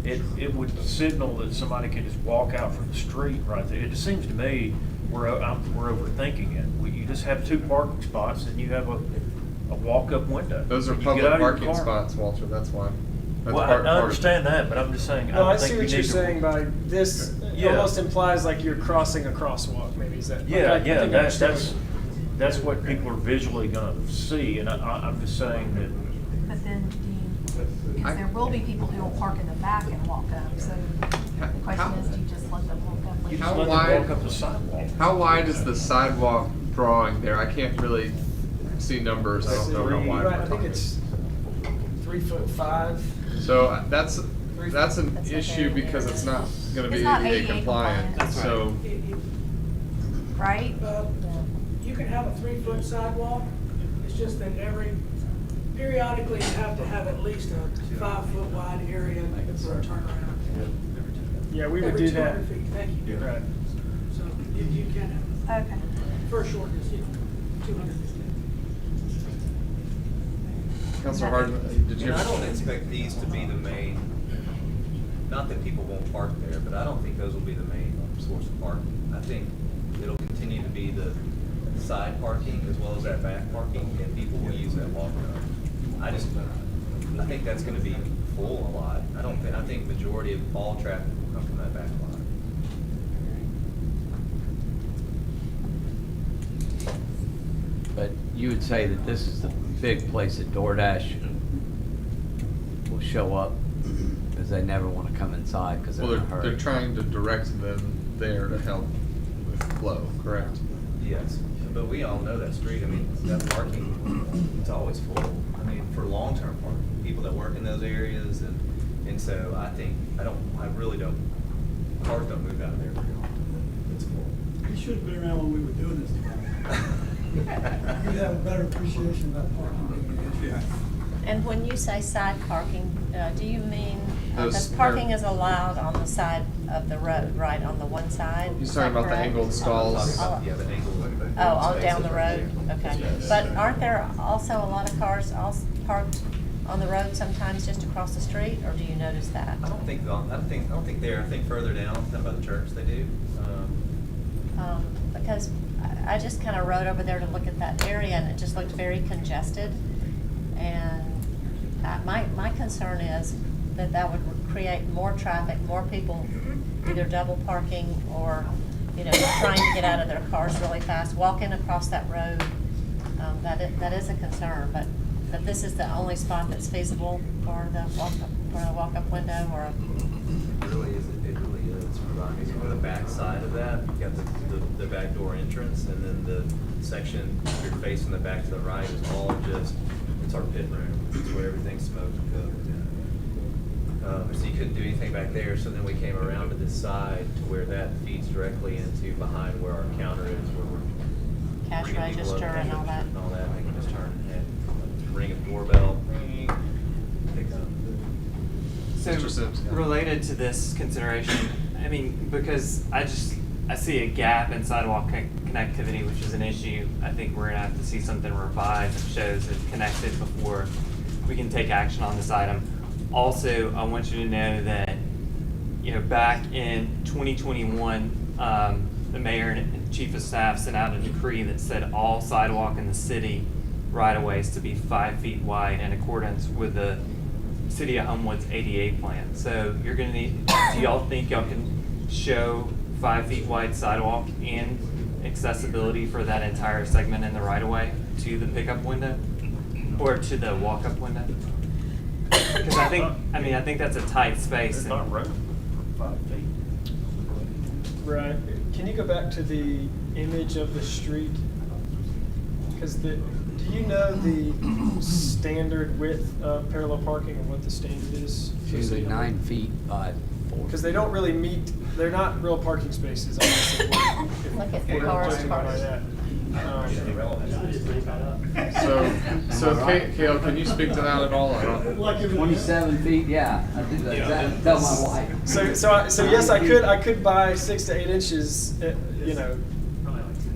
it would signal that somebody could just walk out from the street right there. It just seems to me we're overthinking it. You just have two parking spots and you have a walk-up window. Those are You get public out of your parking car. spots, Walter, that's why. That's Well, I understand that, but I'm just saying. No, I think see we what you're need to- saying by this. Yeah. Almost implies like you're crossing a crosswalk. Maybe is that? Yeah, I yeah, think I understand that's what people are visually gonna see, and I'm just saying that. But then, because there will be people who will park in the back and walk up, so the question is, do you just let them walk up? You later? just let them walk up the sidewalk. How wide is the sidewalk drawing there? I can't really see numbers. I don't know how wide. Right, we're I think talking. it's 3'5". So that's an issue because it's not going to be It's not ADA ADA compliant. compliant. So Right? you can have a 3-foot sidewalk, it's just that periodically you have to have at least a 5-foot wide area for a turnaround. Yeah, we would Every do that. 200 feet, thank you. Right. So you can have, Okay. for shortness, 200 feet. Councilor Harden, did you? And I don't expect these to be the main, not that people won't park there, but I don't think those will be the main source of parking. I think it'll continue to be the side parking as well as that back parking, and people will use that walk around. I think that's gonna be full a lot. I think majority of all traffic will come from that back lot. But you would say that this is the big place that DoorDash will show up because they never want to come inside because they're Well, in a hurry. they're trying to direct them there to help with flow, correct? Yes, but we all know that street. I mean, that parking, it's always full. I mean, for long-term parking, people that work in those areas, and so I really don't, cars don't move out of there very often. It's full. You should have been around when we were doing this together. You'd have a better appreciation about parking being an issue. And when you say side parking, do you mean, because Those parking are- is allowed on the side of the road, right, on the one side? He's Is talking that about the correct? angled stalls. Yeah, the angle. Oh, all down the road, spaces. okay. Yes. But aren't there also a lot of cars also parked on the road sometimes just across the street, or do you notice that? I don't think there. I think further down, down by the church, they do. Because I just kind of rode over there to look at that area, and it just looked very congested. And my concern is that would create more traffic, more people either double parking or, trying to get out of their cars really fast, walking across that road. That is a concern, but this is the only spot that's feasible for the walk-up window, or? It really is. I mean, on the back side of that, you've got the back door entrance, and then the section you're facing the back to the right is all just, it's our pit room. It's where everything's smoked and cooked. So you couldn't do anything back there, so then we came around to this side to where that feeds directly into behind where our counter is, where we're Cash bringing people up, register and all that. and all that, making us turn and ring a doorbell, picks up. Mr. Sims. So, related to this consideration, I mean, because I see a gap in sidewalk connectivity, which is an issue. I think we're gonna have to see something revised that shows it's connected before we can take action on this item. Also, I want you to know that, back in 2021, the mayor and chief of staff sent out a decree that said all sidewalk in the city right-of-ways to be 5 feet wide in accordance with the City of Homewood's ADA plan. So you're gonna need, do y'all think y'all can show 5 feet wide sidewalk and accessibility for that entire segment in the right-of-way to the pickup window? Or to the walk-up window? Because I think that's a tight space. There's not room for 5 feet. Right. Can you go back to the image of the street? Because do you know the standard width of parallel parking, or what the standard is? It's usually 9 feet by 4. Because they don't really meet, they're not real parking spaces, honestly. Look at If we're cars judging by parked. that. So Kale, can you speak to that at all? I don't. 27 feet, yeah. I did that. Tell my wife. So yes, I could buy 6 to 8 inches,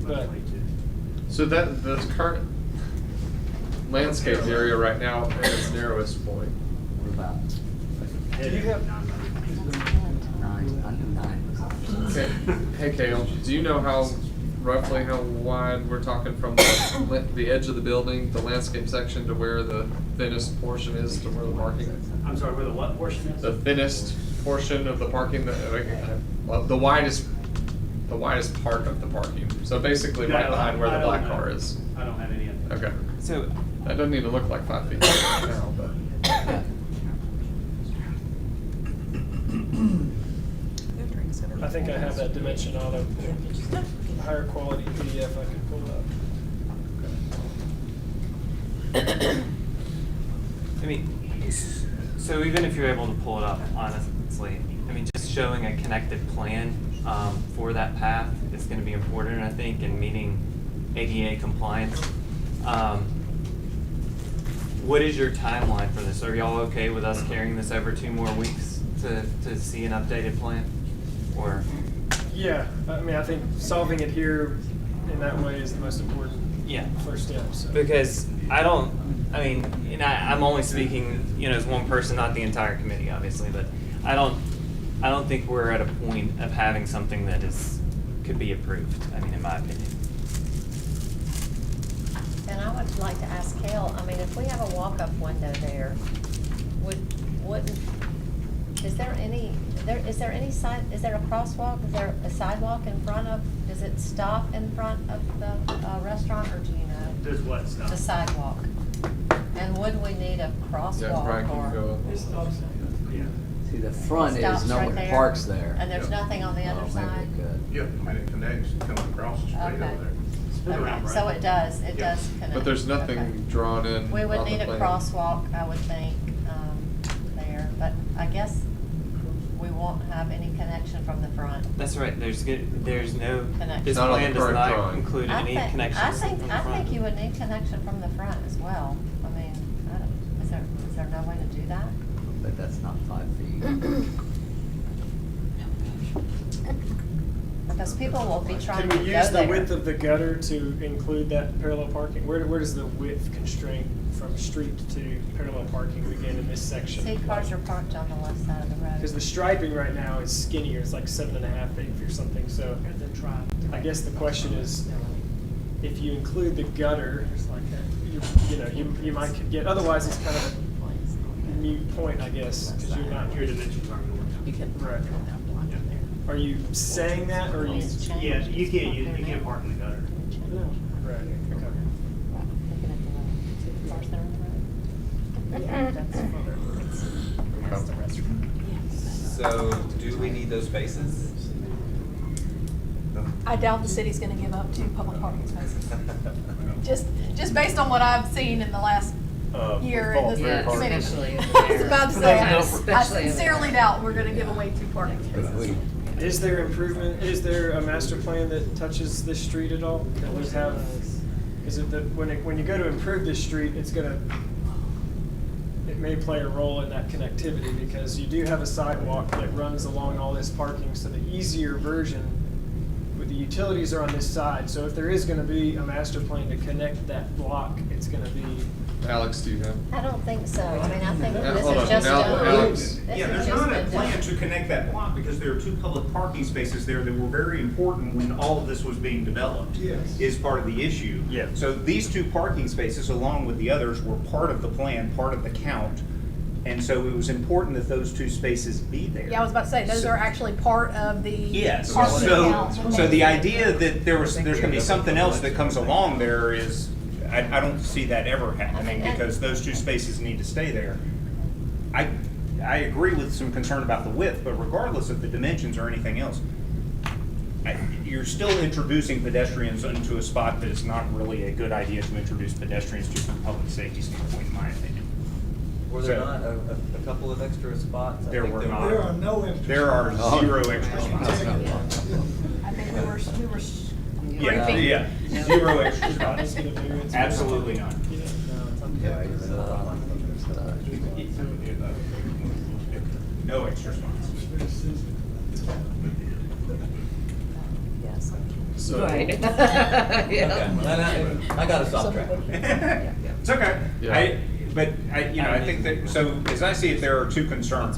but. So that the current landscaped area right now at its narrowest point. What about? Do you have? 9. I knew 9. Okay. Hey Kale, do you know roughly how wide we're talking from the edge of the building, the landscape section, to where the thinnest portion is, to where the parking? I'm sorry, where the what portion is? The thinnest portion of the parking, the widest part of the parking. So basically right behind where the black car is. I don't have any of that. Okay. So That doesn't need to look like 5 feet right now, but. I think I have that dimension on a higher quality PDF I could pull up. I mean, so even if you're able to pull it up, honestly, I mean, just showing a connected plan for that path is going to be important, I think, in meeting ADA compliance. What is your timeline for this? Are y'all okay with us carrying this over 2 more weeks to see an updated plan? Or? Yeah, I mean, I think solving it here in that way is the most important first step. So. Because I'm only speaking, as one person, not the entire committee, obviously, but I don't think we're at a point of having something that could be approved, in my opinion. And I would like to ask Kel, if we have a walk-up window there, is there a crosswalk, is there a sidewalk in front of, does it stop in front of the restaurant, or do you know? Does what stop? The sidewalk. And would we need a crosswalk or? See, the front It stops is no right one there, parks there. and there's nothing on the other Maybe side? it could. Yep, it connects, comes across the street over Okay. there. Okay, so it does connect. But there's nothing Okay. drawn in. We would on the need a plan. crosswalk, I would think, there, but I guess we won't have any connection from the front. That's right, there's no, Connection. this Not on the plan does current not drawing. include any connections from the front. I think you would need connection from the front as well. Is there no way to do that? But that's not 5 feet. Because people will be trying Can to we go use the there. width of the gutter to include that parallel parking? Where does the width constraint from street to parallel parking begin in this section? See, cars are parked on the left side of the road. Because the striping right now is skinnier, it's like 7.5 feet or something, so I guess the question is, if you include the gutter, you might get, otherwise it's kind of a mute point, I guess, because you're not. Your dimensions aren't going to work. You can, right. Are you saying that, or are you? Yeah, you can't park in the gutter. Right, okay. So, do we need those spaces? I doubt the city's gonna give up 2 public parking spaces. Just based on what I've seen in the last year in this Yeah, committee. especially I was about to say, I Especially in sincerely there. doubt we're gonna give away 2 parking spaces. Is there improvement, is there a master plan that touches this street at all? That we have, is it when you go to improve this street, it may play a role in that connectivity, because you do have a sidewalk that runs along all this parking, so the easier version with the utilities are on this side, so if there is gonna be a master plan to connect that block, it's gonna be. Alex, do you have? I don't think so. I think this hold is on. just Alex. This Yeah, has there's just not a been plan done. to connect that block because there are 2 public parking spaces there that were very important when all of this was being developed. Yes. Is part of the issue. Yeah. So these 2 parking spaces, along with the others, were part of the plan, part of the count. And so it was important that those 2 spaces be there. Yeah, I was about to say, those are actually part of the. Yes, parking count. so the idea that there's gonna be something else that comes along there is, I don't see that ever happening, because those 2 spaces need to stay there. I agree with some concern about the width, but regardless of the dimensions or anything else, you're still introducing pedestrians into a spot that is not really a good idea to introduce pedestrians to from a public safety standpoint, in my opinion. Were there not a couple of extra spots? I There think were there not. There are no extra. There are spots. 0 extra spots. I think we were Yeah, briefing. yeah, 0 extra spots. Absolutely none. No extra spots. Yes. So, Right. Yeah. I gotta stop track. It's okay. Yeah. I think that, so as I see it, there are 2 concerns.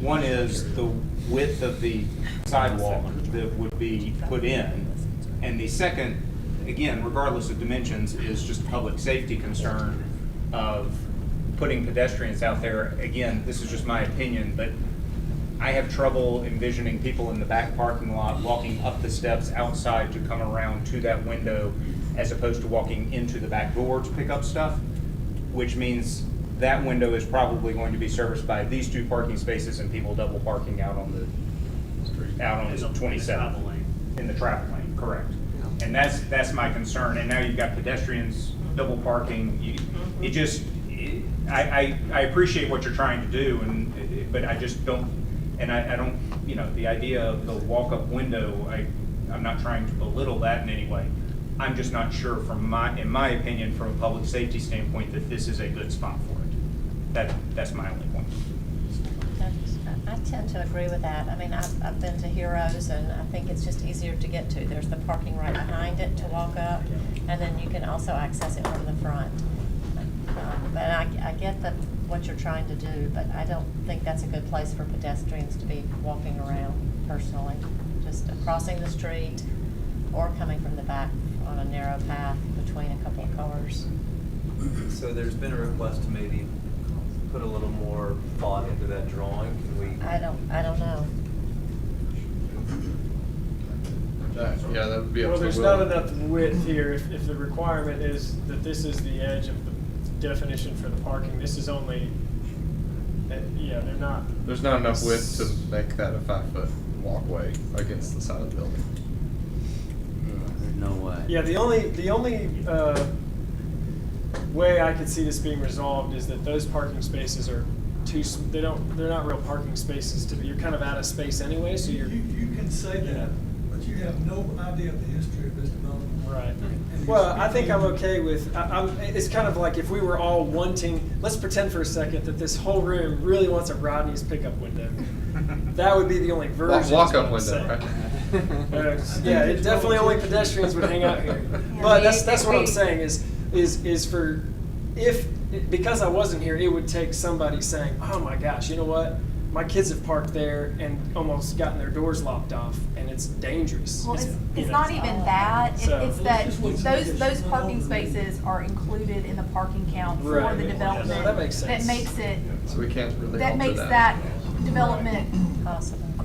One is the width of the sidewalk that would be put in. And the second, again, regardless of dimensions, is just a public safety concern of putting pedestrians out there. Again, this is just my opinion, but I have trouble envisioning people in the back parking lot walking up the steps outside to come around to that window, as opposed to walking into the back door to pick up stuff, which means that window is probably going to be serviced by these 2 parking spaces and people double parking out on the 27th. In the travel lane, correct. And that's my concern. And now you've got pedestrians double parking. I appreciate what you're trying to do, but I just don't, and I don't, the idea of the walk-up window, I'm not trying to belittle that in any way, I'm just not sure in my opinion, from a public safety standpoint, that this is a good spot for it. That's my only point. I tend to agree with that. I mean, I've been to Heroes, and I think it's just easier to get to. There's the parking right behind it to walk up, and then you can also access it from the front. But I get what you're trying to do, but I don't think that's a good place for pedestrians to be walking around personally. Just crossing the street or coming from the back on a narrow path between a couple of cars. So there's been a request to maybe put a little more thought into that drawing. Can we? I don't know. Yeah, that would be up Well, to there's Will. not enough width here. If the requirement is that this is the edge of the definition for the parking, this is only, yeah, they're not. There's not enough width to make that a 5-foot walkway against the side of the building. There's no way. Yeah, the only way I could see this being resolved is that those parking spaces are they're not real parking spaces to be. You're kind of out of space anyway, so you're. You can say that, but you have no idea of the history of this development. Right. Well, I think I'm okay with, it's kind of like if we were all wanting, let's pretend for a second that this whole room really wants a Rodney's pickup window. That would be the only version. Walk-up window, right? Yeah, it definitely only pedestrians would hang out here. But that's what I'm saying is for, because I wasn't here, it would take somebody saying, oh my gosh, you know what? My kids have parked there and almost gotten their doors locked off, and it's dangerous. Well, you it's know. not even that. So- It's that those parking spaces are included in the parking count for Right. the development. No, that makes sense. That makes it, So we can't really that alter makes that. that development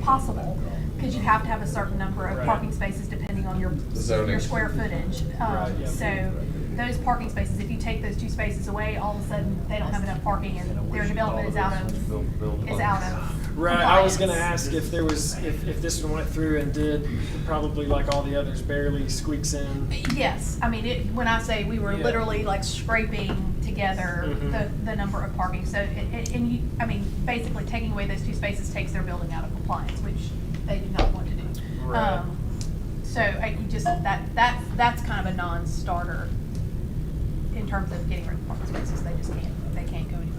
possible, because you have to have a certain number of Right. parking spaces depending on your Zoning. square footage. Right, yeah. So those parking spaces, if you take those 2 spaces away, all of a sudden, they don't have enough parking and their development is out of Right, I was gonna compliance. ask if there was, if this one went through and did, probably like all the others, barely squeaks in. Yes, I mean, when I say we were Yeah. literally like scraping together Mhm. the number of parking, so, and you, I mean, basically taking away those 2 spaces takes their building out of compliance, which they do not want to do. Right. So you just, that's kind of a non-starter in terms of getting rid of parking spaces, they can't go anywhere.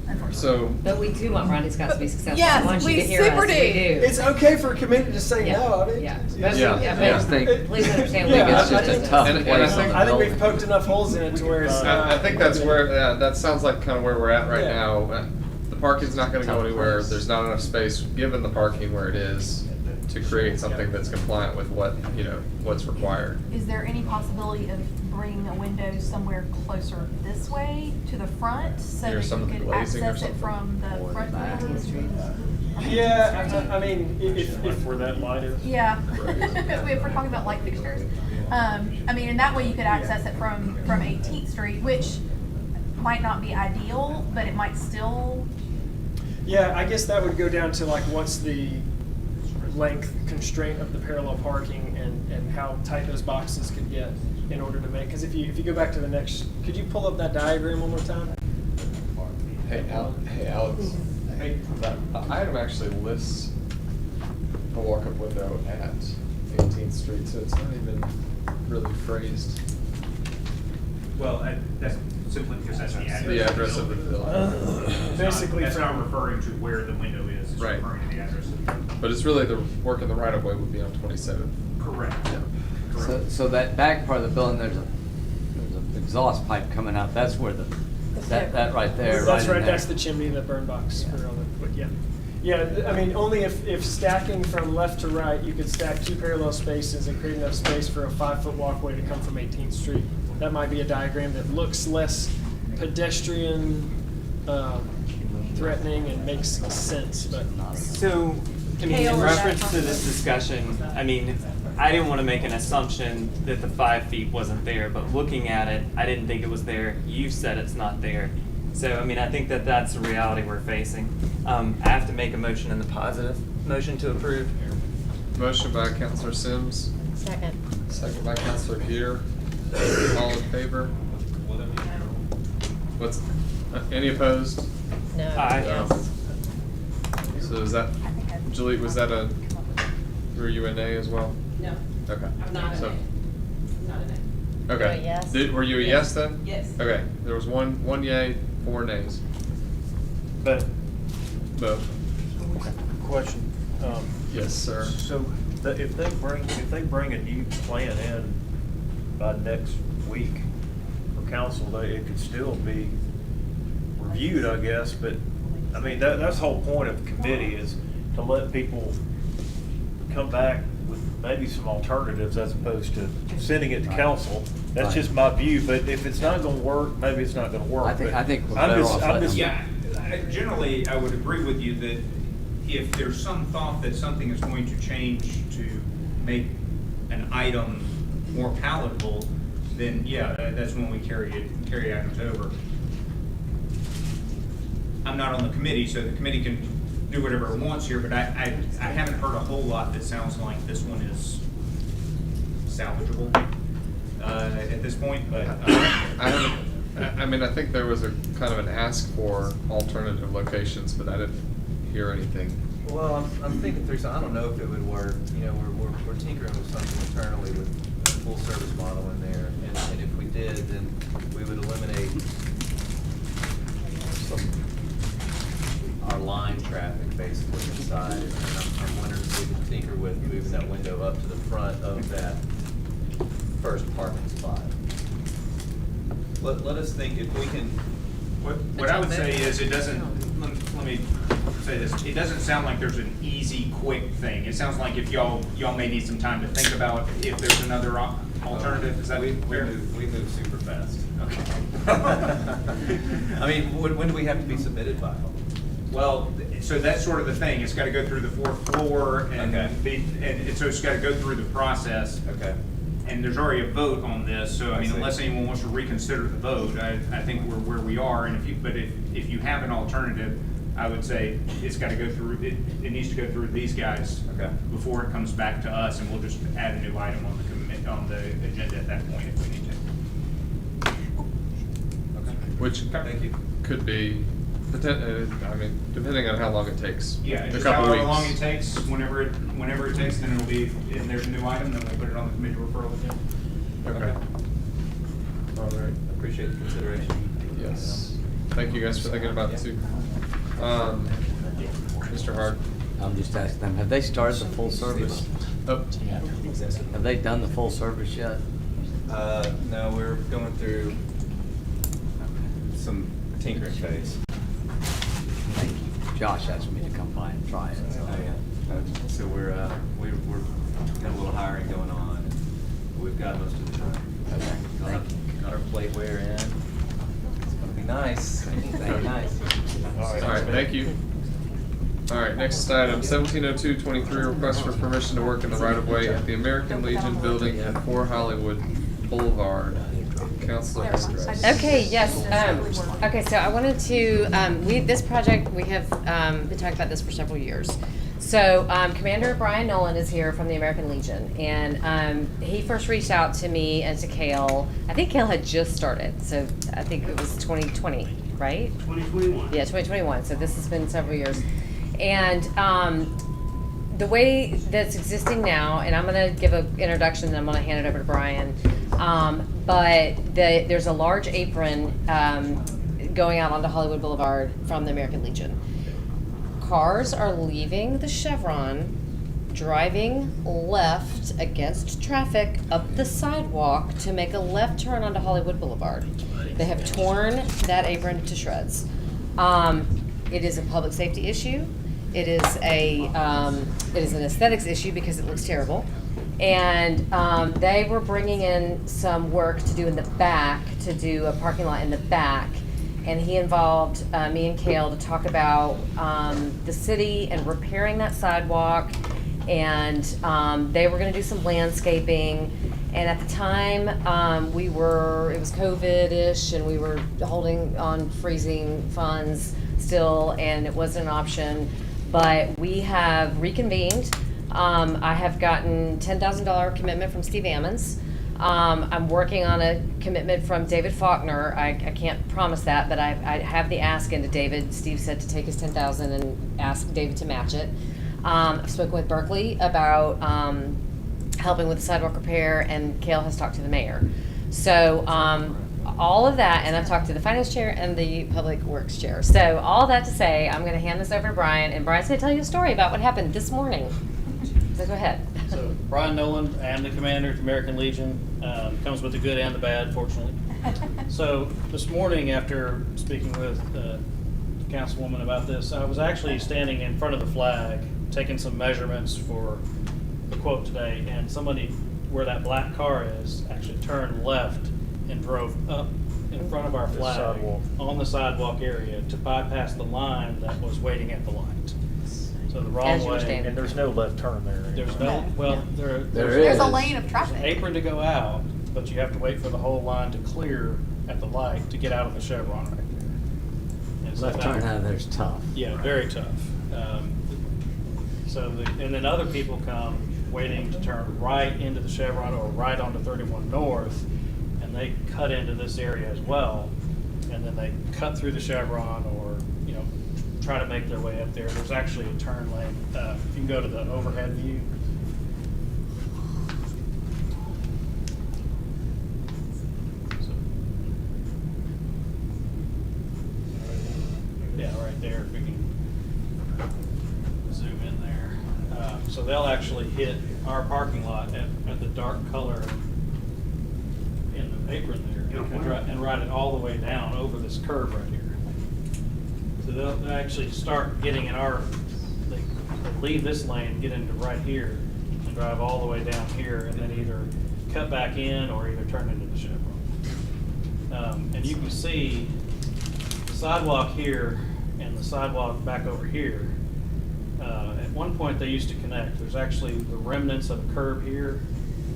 Unfortunately. So, But we do want Rodney Scott to be successful. Yes, Once we you get here, super we do. do. It's okay for a committee to say Yeah. no, I mean. Yeah. Yeah. I just think, Please understand. Yeah, we it's just I a think- tough and I place think- on the I think we've building. poked enough holes in it to where it's not. I think that's where, that sounds like kind of where we're at right Yeah. now. The parking's not gonna go Tough anywhere. place. There's not enough space, given the parking where it is, to create something that's compliant with what's required. Is there any possibility of bringing a window somewhere closer this way to the front so Near that some you of the could glazing or access it something? from the front door? Yeah, I mean, if Where that light is. Yeah, if we're talking about light fixtures. I mean, and that way you could access it from 18th Street, which might not be ideal, but it might still, Yeah, I guess that would go down to like what's the length constraint of the parallel parking and how tight those boxes could get in order to make, because if you go back to the next, could you pull up that diagram one more time? Hey, Alex. Hey, the item actually lists a walk-up window at 18th Street, so it's not even really phrased. Well, that's simply because that's the address. The address of the building. Basically That's not from- referring to where the window is, it's Right. referring to the address of the building. But it's really the work in the right of way would be on 27th. Correct. So that back part of the building, there's an exhaust pipe coming out, that's where that right there, That's in right, there. that's the chimney, the burn box for all the, but yeah. Yeah, I mean, only if stacking from left to right, you could stack 2 parallel spaces and create enough space for a 5-foot walkway to come from 18th Street. That might be a diagram that looks less pedestrian threatening and makes sense, but. So, I mean, in reference to this discussion, I mean, I didn't want to make an assumption that the 5 feet wasn't there, but looking at it, I didn't think it was there. You said it's not there. So, I mean, I think that that's the reality we're facing. I have to make a motion in the positive. Motion to approve. Motion by Counselor Sims, Second. second by Counselor Peter. All in favor? Any opposed? No. Aye. Yes. So is that, Julie, was that through UNA as well? No. Okay. I'm not So- a nay. Not a nay. Okay. You're a yes? Were you a yes then? Yes. Okay, there was one yay, 4 nays. But, Vote. question. Yes, sir. So, if they bring a new plan in by next week for council, it could still be reviewed, I guess, but, I mean, that's the whole point of the committee is to let people come back with maybe some alternatives as opposed to sending it to council. That's Right. just my view, but if it's not gonna work, maybe it's not gonna work. I think- But I think we're I'm better just- off I'm letting just- them- Yeah, generally, I would agree with you that if there's some thought that something is going to change to make an item more palatable, then yeah, that's when we carry items over. I'm not on the committee, so the committee can do whatever it wants here, but I haven't heard a whole lot that sounds like this one is salvageable at this point, but. I mean, I think there was a kind of an ask for alternative locations, but I didn't hear anything. Well, I'm thinking through, so I don't know if it would work, you know, we're tinkering with something internally with a full service model in there, and if we did, then we would eliminate our line traffic basically inside, and I'm wondering if we can tinker with moving that window up to the front of that first parking spot. Let us think if we can. What I would say is, it doesn't, let me say this, it doesn't sound like there's an easy, quick thing. It sounds like if y'all may need some time to think about if there's another alternative, is that fair? We move super fast. Okay. I mean, when do we have to be submitted by? Well, so that's sort of the thing, it's gotta go through the fourth floor and Okay. and so it's gotta go through the process. Okay. And there's already a vote on this, so I mean, I see. unless anyone wants to reconsider the vote, I think we're where we are, and if you have an alternative, I would say it's gotta go through, it needs to go through these guys. Okay. Before it comes back to us, and we'll just add a new item on the agenda at that point if we need to. Okay. Which Thank you. could be, I mean, depending on how long it takes. Yeah, A just couple however weeks. long it takes, whenever it takes, then it'll be, and there's a new item, then we'll put it on the committee referral agenda. Okay. All right. Appreciate the consideration. Yes. Thank you guys for thinking about it too. Mr. Hard. I'm just asking them, have they started the full service? Oh. Have they done the full service yet? No, we're going through some tinkering phase. Thank you. Josh asked me to come by and try it. So. Oh, yeah. So we're got a little hiring going on. We've got most of the time. Okay. Got our plateware in. It's gonna be nice. Very nice. All right, thank you. All right, next item, 170223, request for permission to work in the right-of-way at the American Legion Building at 4 Hollywood Boulevard. Counselor Hendricks. Okay, yes, okay, so I wanted to, this project, we have, been talking about this for several years. So, Commander Brian Nolan is here from the American Legion, and, he first reached out to me and to Kale. I think Kale had just started, so I think it was 2020, right? 2021. Yeah, 2021, so this has been several years. And, the way that's existing now, and I'm gonna give an introduction, then I'm gonna hand it over to Brian. But there's a large apron going out onto Hollywood Boulevard from the American Legion. Cars are leaving the Chevron, driving left against traffic up the sidewalk to make a left turn onto Hollywood Boulevard. They have torn that apron to shreds. It is a public safety issue. It is an aesthetics issue because it looks terrible. And they were bringing in some work to do in the back, to do a parking lot in the back. And he involved me and Kale to talk about the city and repairing that sidewalk. And they were gonna do some landscaping. And at the time, it was COVID-ish, and we were holding on freezing funds still, and it wasn't an option. But we have reconvened. I have gotten $10,000 commitment from Steve Ammons. I'm working on a commitment from David Faulkner. I can't promise that, but I have the ask into David. Steve said to take his $10,000 and ask David to match it. I've spoken with Berkeley about helping with the sidewalk repair, and Kale has talked to the mayor. So, all of that, and I've talked to the finance chair and the public works chair. So, all that to say, I'm gonna hand this over to Brian, and Brian's gonna tell you a story about what happened this morning. So go ahead. So Brian Nolan, I am the commander of American Legion. Comes with the good and the bad, fortunately. So this morning, after speaking with the councilwoman about this, I was actually standing in front of the flag, taking some measurements for the quote today, and somebody, where that black car is, actually turned left and drove up in front of our The flag sidewalk. on the sidewalk area to bypass the line that was waiting at the light. So the wrong As you were way. standing. And there's no left turn there. There's no, well, There's a lane of there's an traffic. apron to go out, but you have to wait for the whole line to clear at the light to get out of the chevron right there. And so Left that- turn out of there's tough. Yeah, very tough. And then other people come waiting to turn right into the chevron or right onto 31 North, and they cut into this area as well. And then they cut through the chevron or, try to make their way up there. There's actually a turn lane. If you can go to the overhead view. Yeah, right there, if we can zoom in there. So they'll actually hit our parking lot at the dark color in the apron there and ride it all the way down over this curve right here. So they'll actually start getting in they leave this lane, get into right here, and drive all the way down here, and then either cut back in or either turn into the chevron. And you can see the sidewalk here and the sidewalk back over here. At one point, they used to connect. There's actually the remnants of a curb here,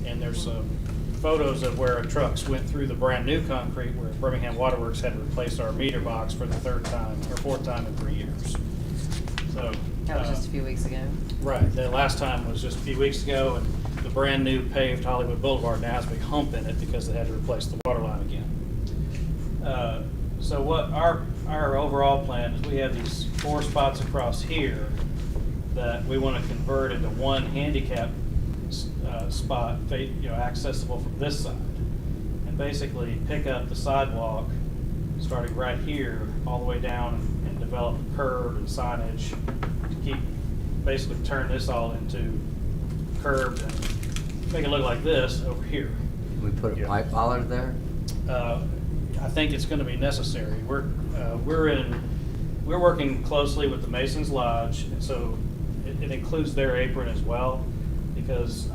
and there's some photos of where trucks went through the brand new concrete where Birmingham Waterworks had to replace our meter box for the third time or fourth time in 3 years. So That was just a few weeks ago. right, the last time was just a few weeks ago, and the brand new paved Hollywood Boulevard now has a big hump in it because they had to replace the water line again. So what our overall plan is, we have these 4 spots across here that we want to convert into one handicap spot, accessible from this side, and basically pick up the sidewalk starting right here all the way down and develop a curb and signage to basically turn this all into curbed and make it look like this over here. We put a pipe bollard there? I think it's going to be necessary. We're working closely with the Masons Lodge, and so it includes their apron as well, because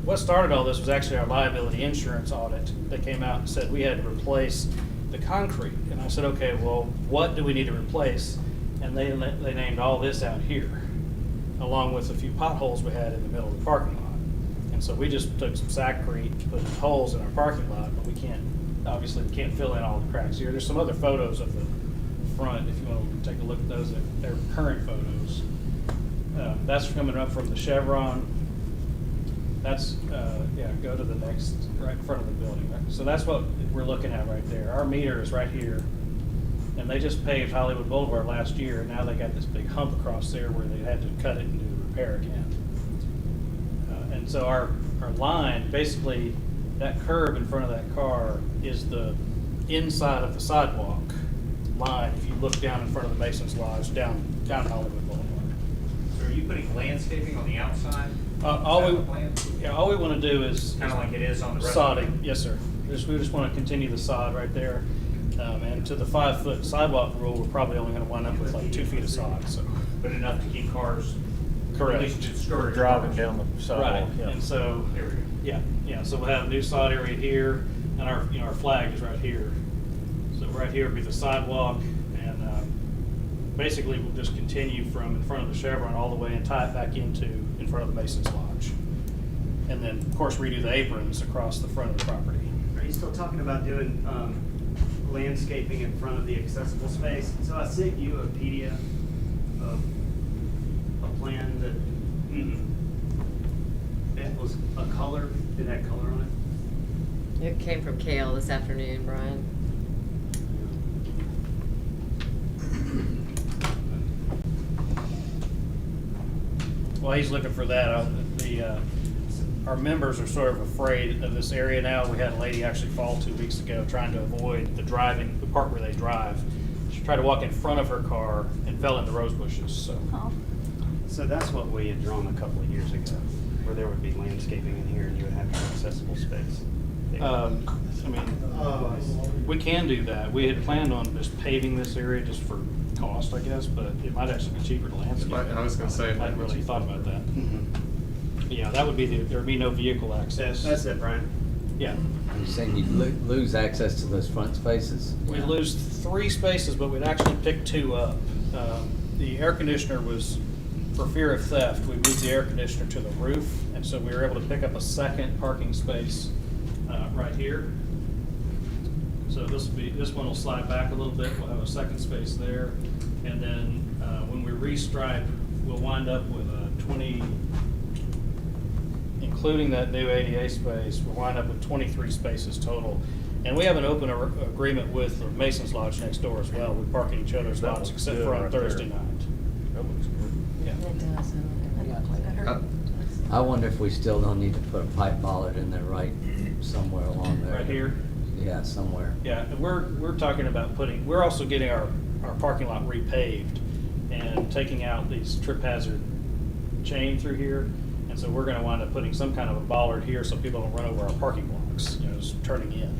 what started all this was actually our liability insurance audit. They came out and said we had to replace the concrete, and I said, okay, well, what do we need to replace? And they named all this out here, along with a few potholes we had in the middle of the parking lot. And so we just took some sackcrete, put holes in our parking lot, but we obviously can't fill in all the cracks here. There's some other photos of the front, if you want to take a look at those. They're current photos. That's coming up from the chevron. That's, go to the next, right in front of the building. Right? So that's what we're looking at right there. Our meter is right here. And they just paved Hollywood Boulevard last year. Now they got this big hump across there where they had to cut it and do repair again. And so our line, basically, that curb in front of that car is the inside of the sidewalk line. If you look down in front of the Masons Lodge, down Hollywood Boulevard. So are you putting landscaping on the outside? All we want to do is Kind of like it is on the rest of the sodding. Yes, sir. We just want to continue the sod right there. And to the 5-foot sidewalk rule, we're probably only going to wind up with like 2 feet of sod. So, But enough to keep cars. correct. At least discourage Driving down the sidewalk. Right. Yeah. And so, There we go. yeah. So we'll have a new sod area here, and our flag is right here. So right here will be the sidewalk, and basically we'll just continue from in front of the chevron all the way and tie it back into in front of the Masons Lodge. And then, of course, redo the aprons across the front of the property. Are you still talking about doing landscaping in front of the accessible space? So I sent you a PDF of a plan that it was a color, did that color on it? It came from Kale this afternoon, Brian. While he's looking for that, our members are sort of afraid of this area now. We had a lady actually fall 2 weeks ago trying to avoid the part where they drive. She tried to walk in front of her car and fell in the rose bushes, so. So that's what we had drawn a couple of years ago, where there would be landscaping in here and you would have your accessible space. We can do that. We had planned on just paving this area just for cost, I guess, but it might actually be cheaper to landscape. I was gonna say it I might hadn't be really cheaper. thought about that. Yeah, that would be, there'd be no vehicle access. That's it, Brian. Yeah. You're saying you'd lose access to those front spaces? We'd lose 3 spaces, but we'd actually pick 2 up. The air conditioner was, for fear of theft, we moved the air conditioner to the roof, and so we were able to pick up a second parking space right here. So this one will slide back a little bit. We'll have a second space there, and then when we restripe, we'll wind up with a 20. Including that new ADA space, we'll wind up with 23 spaces total. And we have an open agreement with the Mason's Lodge next door as well. We park in each other's That lots looks except good for on right Thursday there. night. That looks good. Yeah. It does. I wonder if we still don't need to put a pipe bollard in there right somewhere along there. Right here? Yeah, somewhere. Yeah, and we're talking about we're also getting our parking lot repaved and taking out these trip hazard chain through here. And so we're gonna wind up putting some kind of a bollard here so people don't run over our parking blocks, just turning in.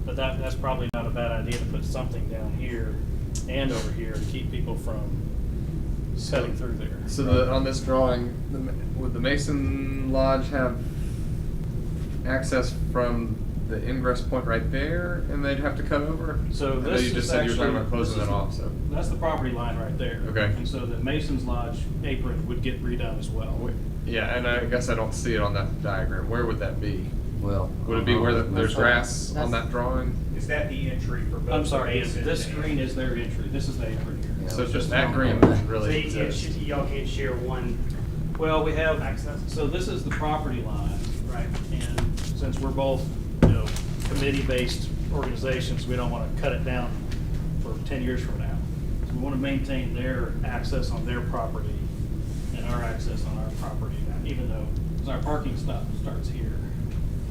But that's probably not a bad idea to put something down here and over here to keep people from cutting through there. So on this drawing, would the Mason Lodge have access from the ingress point right there, and they'd have to cut over? So I know this you is just said you were talking about actually- closing this it is- off, so. That's the property line right there. Okay. And so the Mason's Lodge apron would get redone as well. Yeah, and I guess I don't see it on that diagram. Where would that be? Well. Would it be where there's That's- grass on that drawing? Is that the entry for both? I'm sorry, the Mason this and- green is their entry. This is the apron here. So just that green wouldn't really So exist. y'all can't share one Well, we have, access? so this is the property line, right? And since we're both, committee-based organizations, we don't want to cut it down for 10 years from now. So we want to maintain their access on their property and our access on our property, even though, because our parking stop starts here.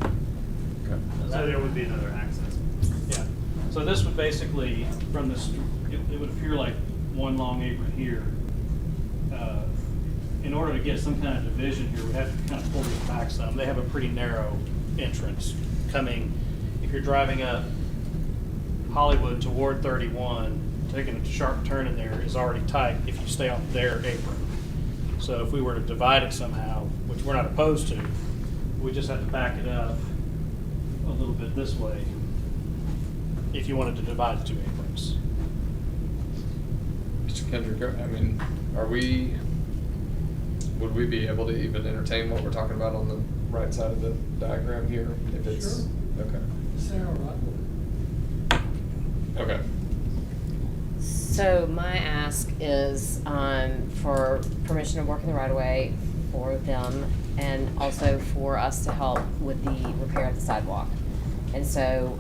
Okay. So there would be another access. Yeah. So this would basically, from this, it would appear like one long apron here. In order to get some kind of division here, we have to kind of pull this back some. They have a pretty narrow entrance coming. If you're driving up Hollywood toward 31, taking a sharp turn in there is already tight if you stay on their apron. So if we were to divide it somehow, which we're not opposed to, we just have to back it up a little bit this way if you wanted to divide the 2 aprons. Mr. Kendrick, would we be able to even entertain what we're talking about on the right side of the diagram here? If it's, Sure. okay. Sarah, right? Okay. So my ask is for permission to work in the right of way for them and also for us to help with the repair of the sidewalk. And so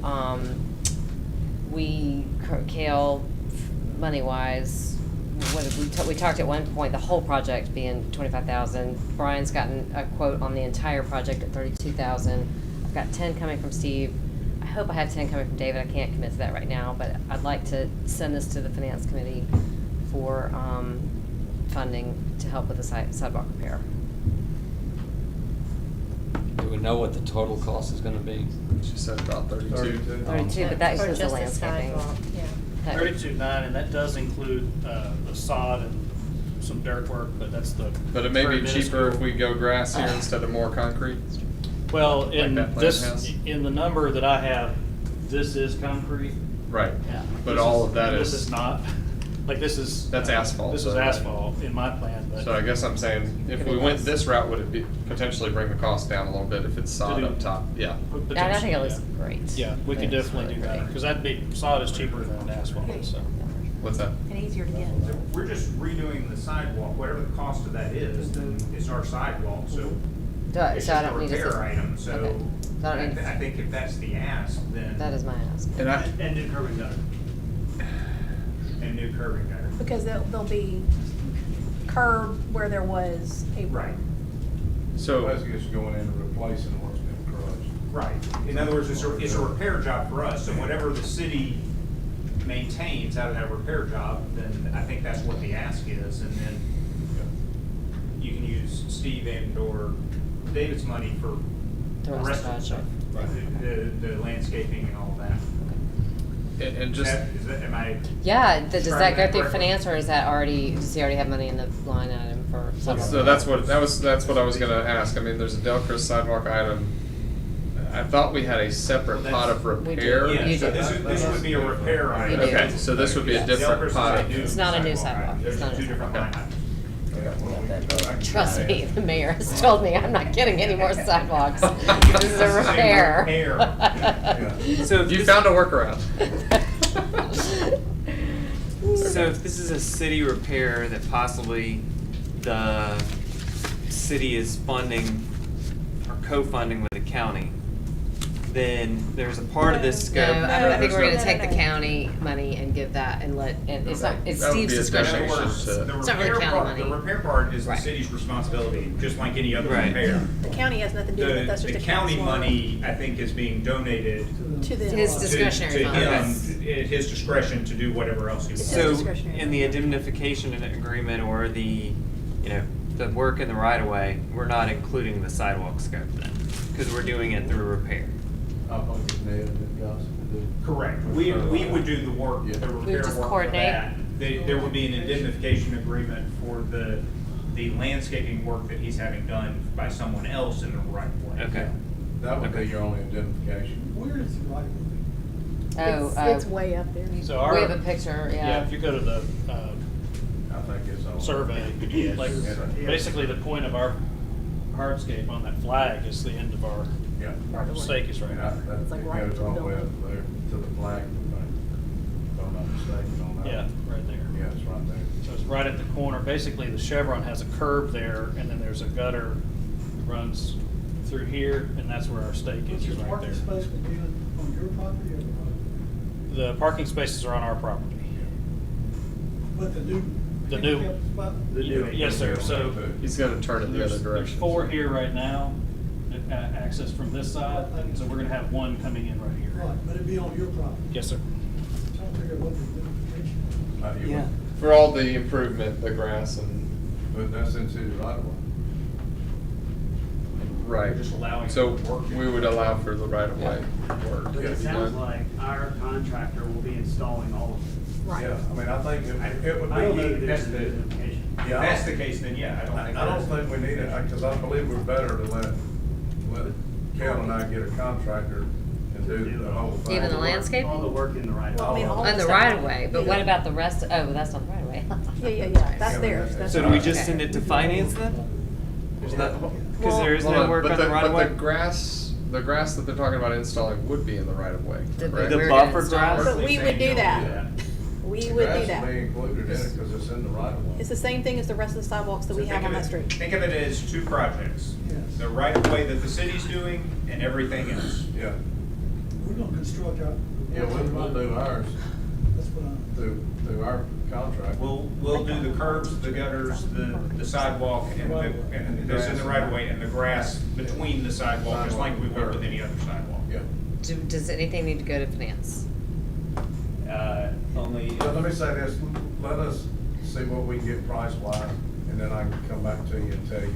Kale, money-wise, we talked at one point, the whole project being $25,000. Brian's gotten a quote on the entire project at $32,000. I've got 10 coming from Steve. I hope I have 10 coming from David. I can't commit to that right now, but I'd like to send this to the finance committee for funding to help with the sidewalk repair. Do we know what the total cost is gonna be? She said about 32. 32, but that For includes the just the landscaping. sidewalk, yeah. 32.9, and that does include the sod and some dirt work, but that's the. But it may very be cheaper if minuscule. we go grass here instead of more concrete. Well, like in that plan this, has. in the number that I have, this is concrete. Right. Yeah. But This all is- of that This is. is not, like this is. That's asphalt, This so, is right. asphalt in my plan, but. So I guess I'm saying, if Could we be went less. this route, would it be potentially bring the cost down a little bit if it's sod do- up top? Yeah. And I think it looks Potentially, great. Yeah, we could It's definitely do really that, great. because that'd be, sod is cheaper than asphalt, so. What's that? And easier to get. So we're just redoing the sidewalk, whatever the cost of that is, then it's our sidewalk, so it's So I just a don't need to. repair item, so Okay. So I don't need I think if that's the ask, then. That is my ask. And And new curb and gutter. And new curb and gutter. Because there'll be curb where there was a. Right. So- Basically, it's going in and replacing what's been crushed. Right. In other words, it's a repair job for us, so whatever the city maintains out of that repair job, then I think that's what the ask is, and then you can use Steve and or David's money for the rest of the stuff. The landscaping and all that. And just, Am I? Yeah, does that go through correctly? finance, or is that already, does he already have money in the line item for sidewalk? so that's what I was gonna ask. I mean, there's a Delcris sidewalk item. I thought we had a separate pot of repair. Yeah, so this would be a repair item. Okay, so this would be a different pot. It's not a new sidewalk. It's There's not a two new different line items. Trust me, the mayor has told me I'm not getting any more sidewalks. This is a repair. So You found a workaround. So if this is a city repair that possibly the city is funding or co-funding with the county, then there's a part of this No, scope. I think we're gonna take the county money and give that and let, and it's not, it's That would Steve's be a discretion. donation to- It's not really county money. The repair part is the Right. city's responsibility, just like any other Right. repair. The county has nothing to do with it, that's just The a county council. money, I think, is being donated To them. His discretionary to fund. him, at his discretion to do whatever else he wants. So discretionary. in the indemnification agreement or the, the work in the right of way, we're not including the sidewalk scope then, because we're doing it through repair. Correct. We would do the work, the We would repair just work for coordinate. that. There would be an indemnification agreement for the landscaping work that he's having done by someone else in the right of way. Okay. That would be your only identification. Where is the right of way? Oh, It's way up there. So our. we have a picture, yeah. If you go to the, I think it's on. survey, like, basically the point of our hardscape on that flag is the end of our stake is right And there. It's like it right goes to the all the way building. up there to the flag, if I'm not mistaken on that. Yeah, right there. Yeah, it's right there. So it's right at the corner. Basically, the chevron has a curve there, and then there's a gutter that runs through here, and that's where our stake But is, your right parking there. space would be on your property or the right? The parking spaces are on our property. But the new. The new- handicap spot? Yes, sir. So He's gonna turn it the there's other direction. 4 here right now that access from this side, so we're gonna have 1 coming in right here. Right, but it'd be on your property. Yes, sir. Trying to figure out what the identification. Yeah. For all the improvement, the grass and, But that's in city right of way. right. Just allowing So work. we would allow for the right of way work. But it sounds like our contractor will be installing all of it. Right. Yeah, I mean, I think it would be. I don't know if that's there's the- an identification. If that's the case, then yeah, I don't think. I don't think we need it, because I believe we're better to let Cal and I get a contractor and do the whole thing. Even the landscape? All the work in the right. Well, I mean, all On the stuff- right of way, but what about the rest, oh, that's not the right of way. Yeah, that's theirs. That's So do we theirs. just Okay. send it to finance then? There's not, because there is Hold no on, work but on the right of But the way? grass that they're talking about installing would be in the right of way, The- correct? The We're buffer gonna install grass? But we would do that. We would do Grass will be that. included in it, because it's in the right of way. It's the same thing as the rest of the sidewalks that we have on that street. Think of it as 2 projects. The right of way that the city's doing and everything else. Yeah, We're gonna construct our. yeah, we'll do ours That's what I'm. through our contract. We'll do the curbs, the gutters, the sidewalk, and this in the right of way, and the grass between the sidewalk, just like we would with any other sidewalk. Yeah. Does anything need to go to finance? Only. But let me say this, let us see what we can get price wise, and then I can come back to you and tell you.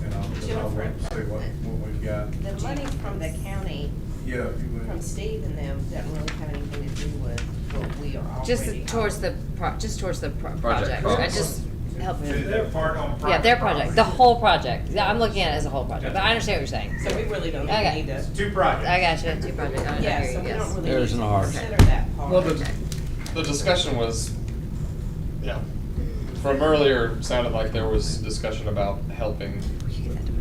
And I'll Jennifer. see what we've got. The money from the county, Yeah, if you would. from Steve and them, doesn't really have anything to do with what we are already. Just towards the project. I costs. just help To me. the part on private Yeah, their project, property. the whole project. Yeah, I'm looking at it as a whole project, but I understand what you're saying. So we really don't Okay. need to. 2 projects. I got you, 2 projects. I Yeah, hear so you, we yes. don't really There's need to an R. consider that part. Well, the discussion was, Yeah. from earlier, sounded like there was discussion about helping.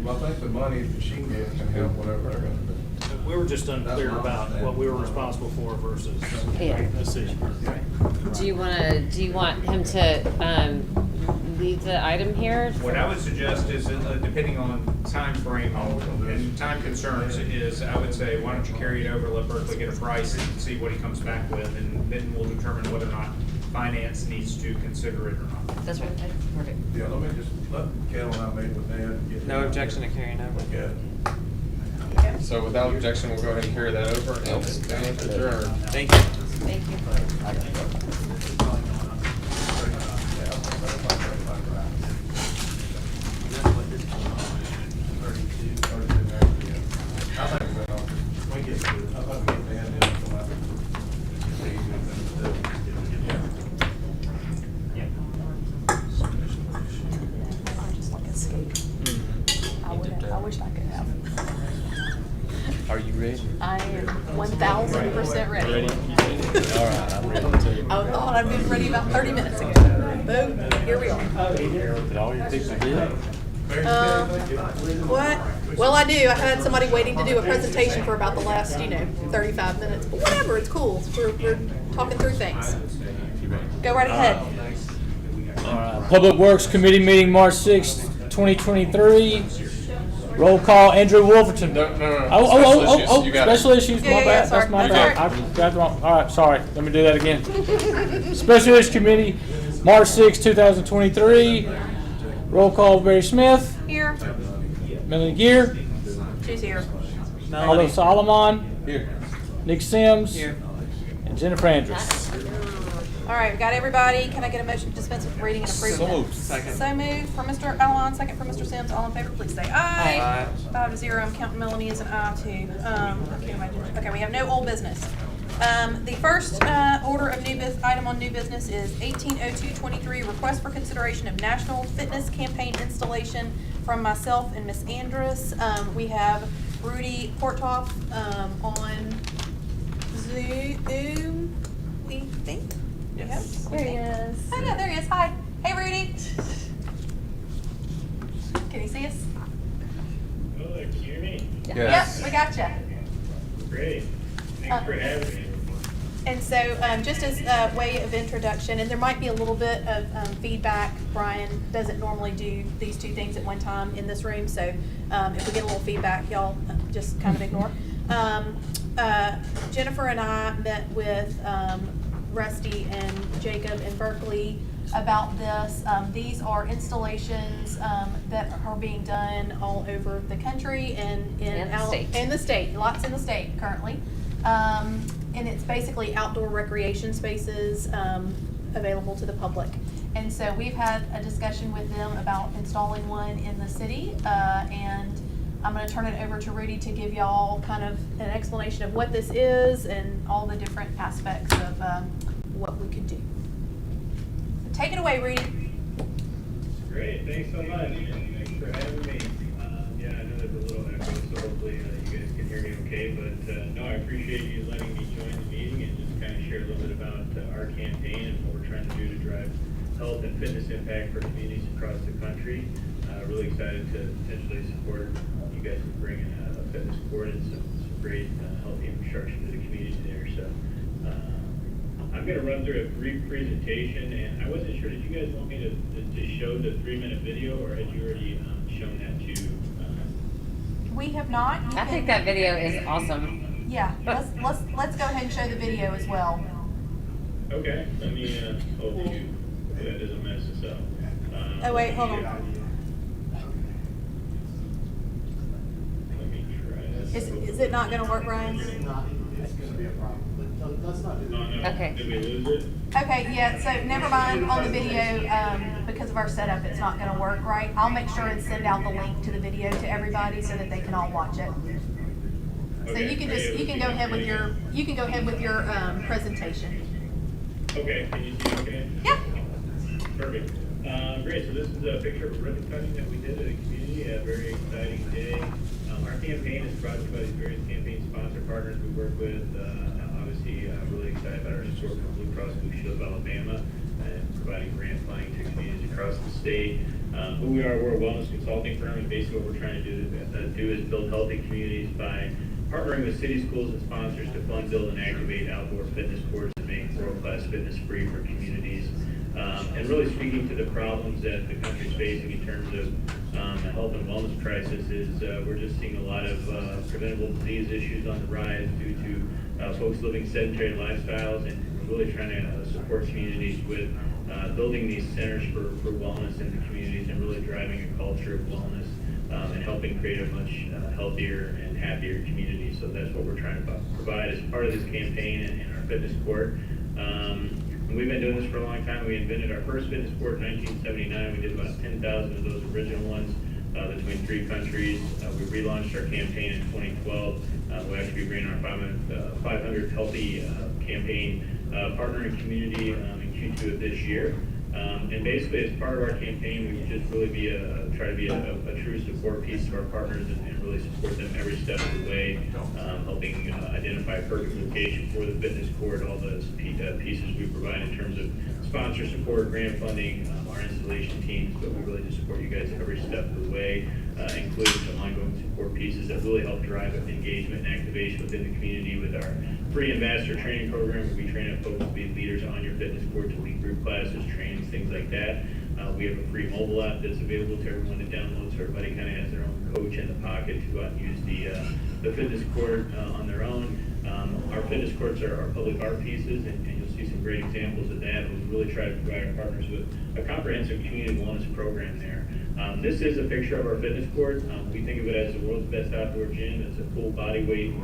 Well, I think the money that she can get can help whatever they're gonna do. We were just unclear That's my about what we were understanding. responsible for versus Yeah. decision. Do you want him to, leave the item here? What I would suggest is, depending on time frame and time concerns, is I would say, why don't you carry it over, let Berkeley get a price and see what he comes back with, and then we'll determine whether or not finance needs to consider it or not. That's right. Perfect. Yeah, let me just, let Kel and I meet with Dan and get. No objection to carrying over. Look at it. So without objection, we'll go ahead and carry that over and stand adjourned. Thank you. Thank you. I wish I could have. Are you ready? I am 1000% ready. All right, I'm ready too. I thought I'd been ready about 30 minutes ago. Boom, here we are. Did all your people do it? What? Well, I do. I had somebody waiting to do a presentation for about the last, 35 minutes. But whatever, it's cool. We're talking through things. Go right ahead. Public Works Committee meeting March 6th, 2023. Roll call, Andrew Wolverton. No. Oh, You got it. special issues, my Yeah, bad, sorry. that's my That's bad. I got it wrong. All right, sorry, let me do that again. Special Issues Committee, March 6th, 2023. Roll call, Barry Smith, Here. Melanie Gear, She's here. Aldo Solomon, Here. Nick Sims, Here. and Jennifer Andrews. All right, we got everybody. Can I get a motion to dispense with reading and approval? So moved. Second. So moved for Mr. Allen, second for Mr. Sims. All in favor, please say aye. Aye. 5-0. I'm counting Melanie as an aye too. I can't imagine. Okay, we have no old business. The first order of item on new business is 180223, request for consideration of National Fitness Campaign installation from myself and Miss Andrus. We have Rudy Porthoff on Zoom, we think. Yes. There he is. Oh, no, there he is. Hi. Hey, Rudy. Can you see us? Oh, can you hear me? Yes. Yep, we got you. Great. Thanks for having me. And so, just as a way of introduction, and there might be a little bit of feedback, Brian doesn't normally do these two things at one time in this room, so if we get a little feedback, y'all just kind of ignore. Jennifer and I met with Rusty and Jacob in Berkeley about this. These are installations that are being done all over the country and And the state. in the state, lots in the state currently. And it's basically outdoor recreation spaces available to the public. And so we've had a discussion with them about installing one in the city, and I'm going to turn it over to Rudy to give y'all kind of an explanation of what this is and all the different aspects of what we could do. So take it away, Rudy. Great. Thanks so much. And thanks for having me. Yeah, I know there's a little echo, so hopefully you guys can hear me okay. But no, I appreciate you letting me join the meeting and just kind of share a little bit about our campaign and what we're trying to do to drive health and fitness impact for communities across the country. Really excited to potentially support you guys in bringing a fitness court and some great healthy infrastructure to the community there. So I'm going to run through a brief presentation, and I wasn't sure, did you guys want me to show the 3-minute video, or had you already shown that to? We have not. I think that video is awesome. Yeah, let's go ahead and show the video as well. Okay, let me hope that doesn't mess us up. Oh wait, hold on. Let me try this. Is it not going to work, Brian? It's going to be a problem. Let's not do that. Oh, no. Okay. Did we lose it? Okay, yeah, so never mind on the video, because of our setup, it's not gonna work right. I'll make sure and send out the link to the video to everybody so that they can all watch it. So Okay, you can are just, able you to can see go my ahead with video? your presentation. Okay, can you see okay? Yeah. Perfect. Great, so this is a picture of a ribbon cutting that we did at a community, a very exciting day. Our campaign is brought to you by these various campaign sponsor partners we work with. Obviously, really excited about our support from Blue Cross Blue Shield of Alabama and providing grant funding to communities across the state. Who we are, we're a wellness consulting firm, and basically what we're trying to do is build healthy communities by partnering with city schools and sponsors to fund, build, and activate outdoor fitness courts and make world-class fitness free for communities. And really speaking to the problems that the country's facing in terms of the health and wellness crisis is we're just seeing a lot of preventable disease issues on the rise due to folks living sedentary lifestyles, and really trying to support communities with building these centers for wellness in the communities and really driving a culture of wellness and helping create a much healthier and happier community. So that's what we're trying to provide as part of this campaign in our fitness court. And we've been doing this for a long time. We invented our first fitness court in 1979. We did about 10,000 of those original ones between 3 countries. We relaunched our campaign in 2012. We'll actually be bringing our 500 Healthy campaign partner and community in Q2 of this year. And basically, as part of our campaign, we just really try to be a true support piece to our partners and really support them every step of the way, helping identify a perfect location for the fitness court, all the pieces we provide in terms of sponsor support, grant funding, our installation teams, but we really just support you guys every step of the way, including some ongoing support pieces that really help drive engagement and activation within the community with our free ambassador training program, where we train up folks to be leaders on your fitness court, to lead group classes, trainings, things like that. We have a free mobile app that's available to everyone to download, so everybody kind of has their own coach in the pocket to go out and use the fitness court on their own. Our fitness courts are public art pieces, and you'll see some great examples of that. We really try to provide our partners with a comprehensive community wellness program there. This is a picture of our fitness court. We think of it as the world's best outdoor gym. It's a full body weight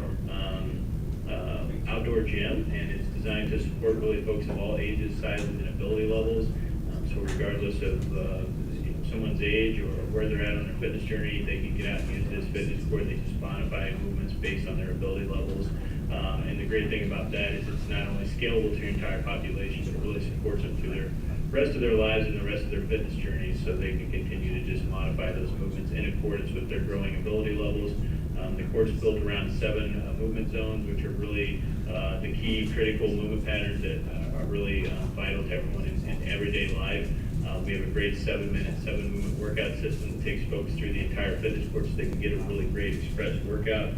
outdoor gym, and it's designed to support really folks of all ages, sizes, and ability levels. So regardless of someone's age or where they're at on their fitness journey, they can get out and use this fitness court. They just modify movements based on their ability levels. And the great thing about that is it's not only scalable to your entire population, but it really supports them through their rest of their lives and the rest of their fitness journeys, so they can continue to just modify those movements in accordance with their growing ability levels. The court's built around 7 movement zones, which are really the key critical movement patterns that are really vital to everyone in everyday life. We have a great 7-minute, 7-movement workout system that takes folks through the entire fitness court so they can get a really great express workout.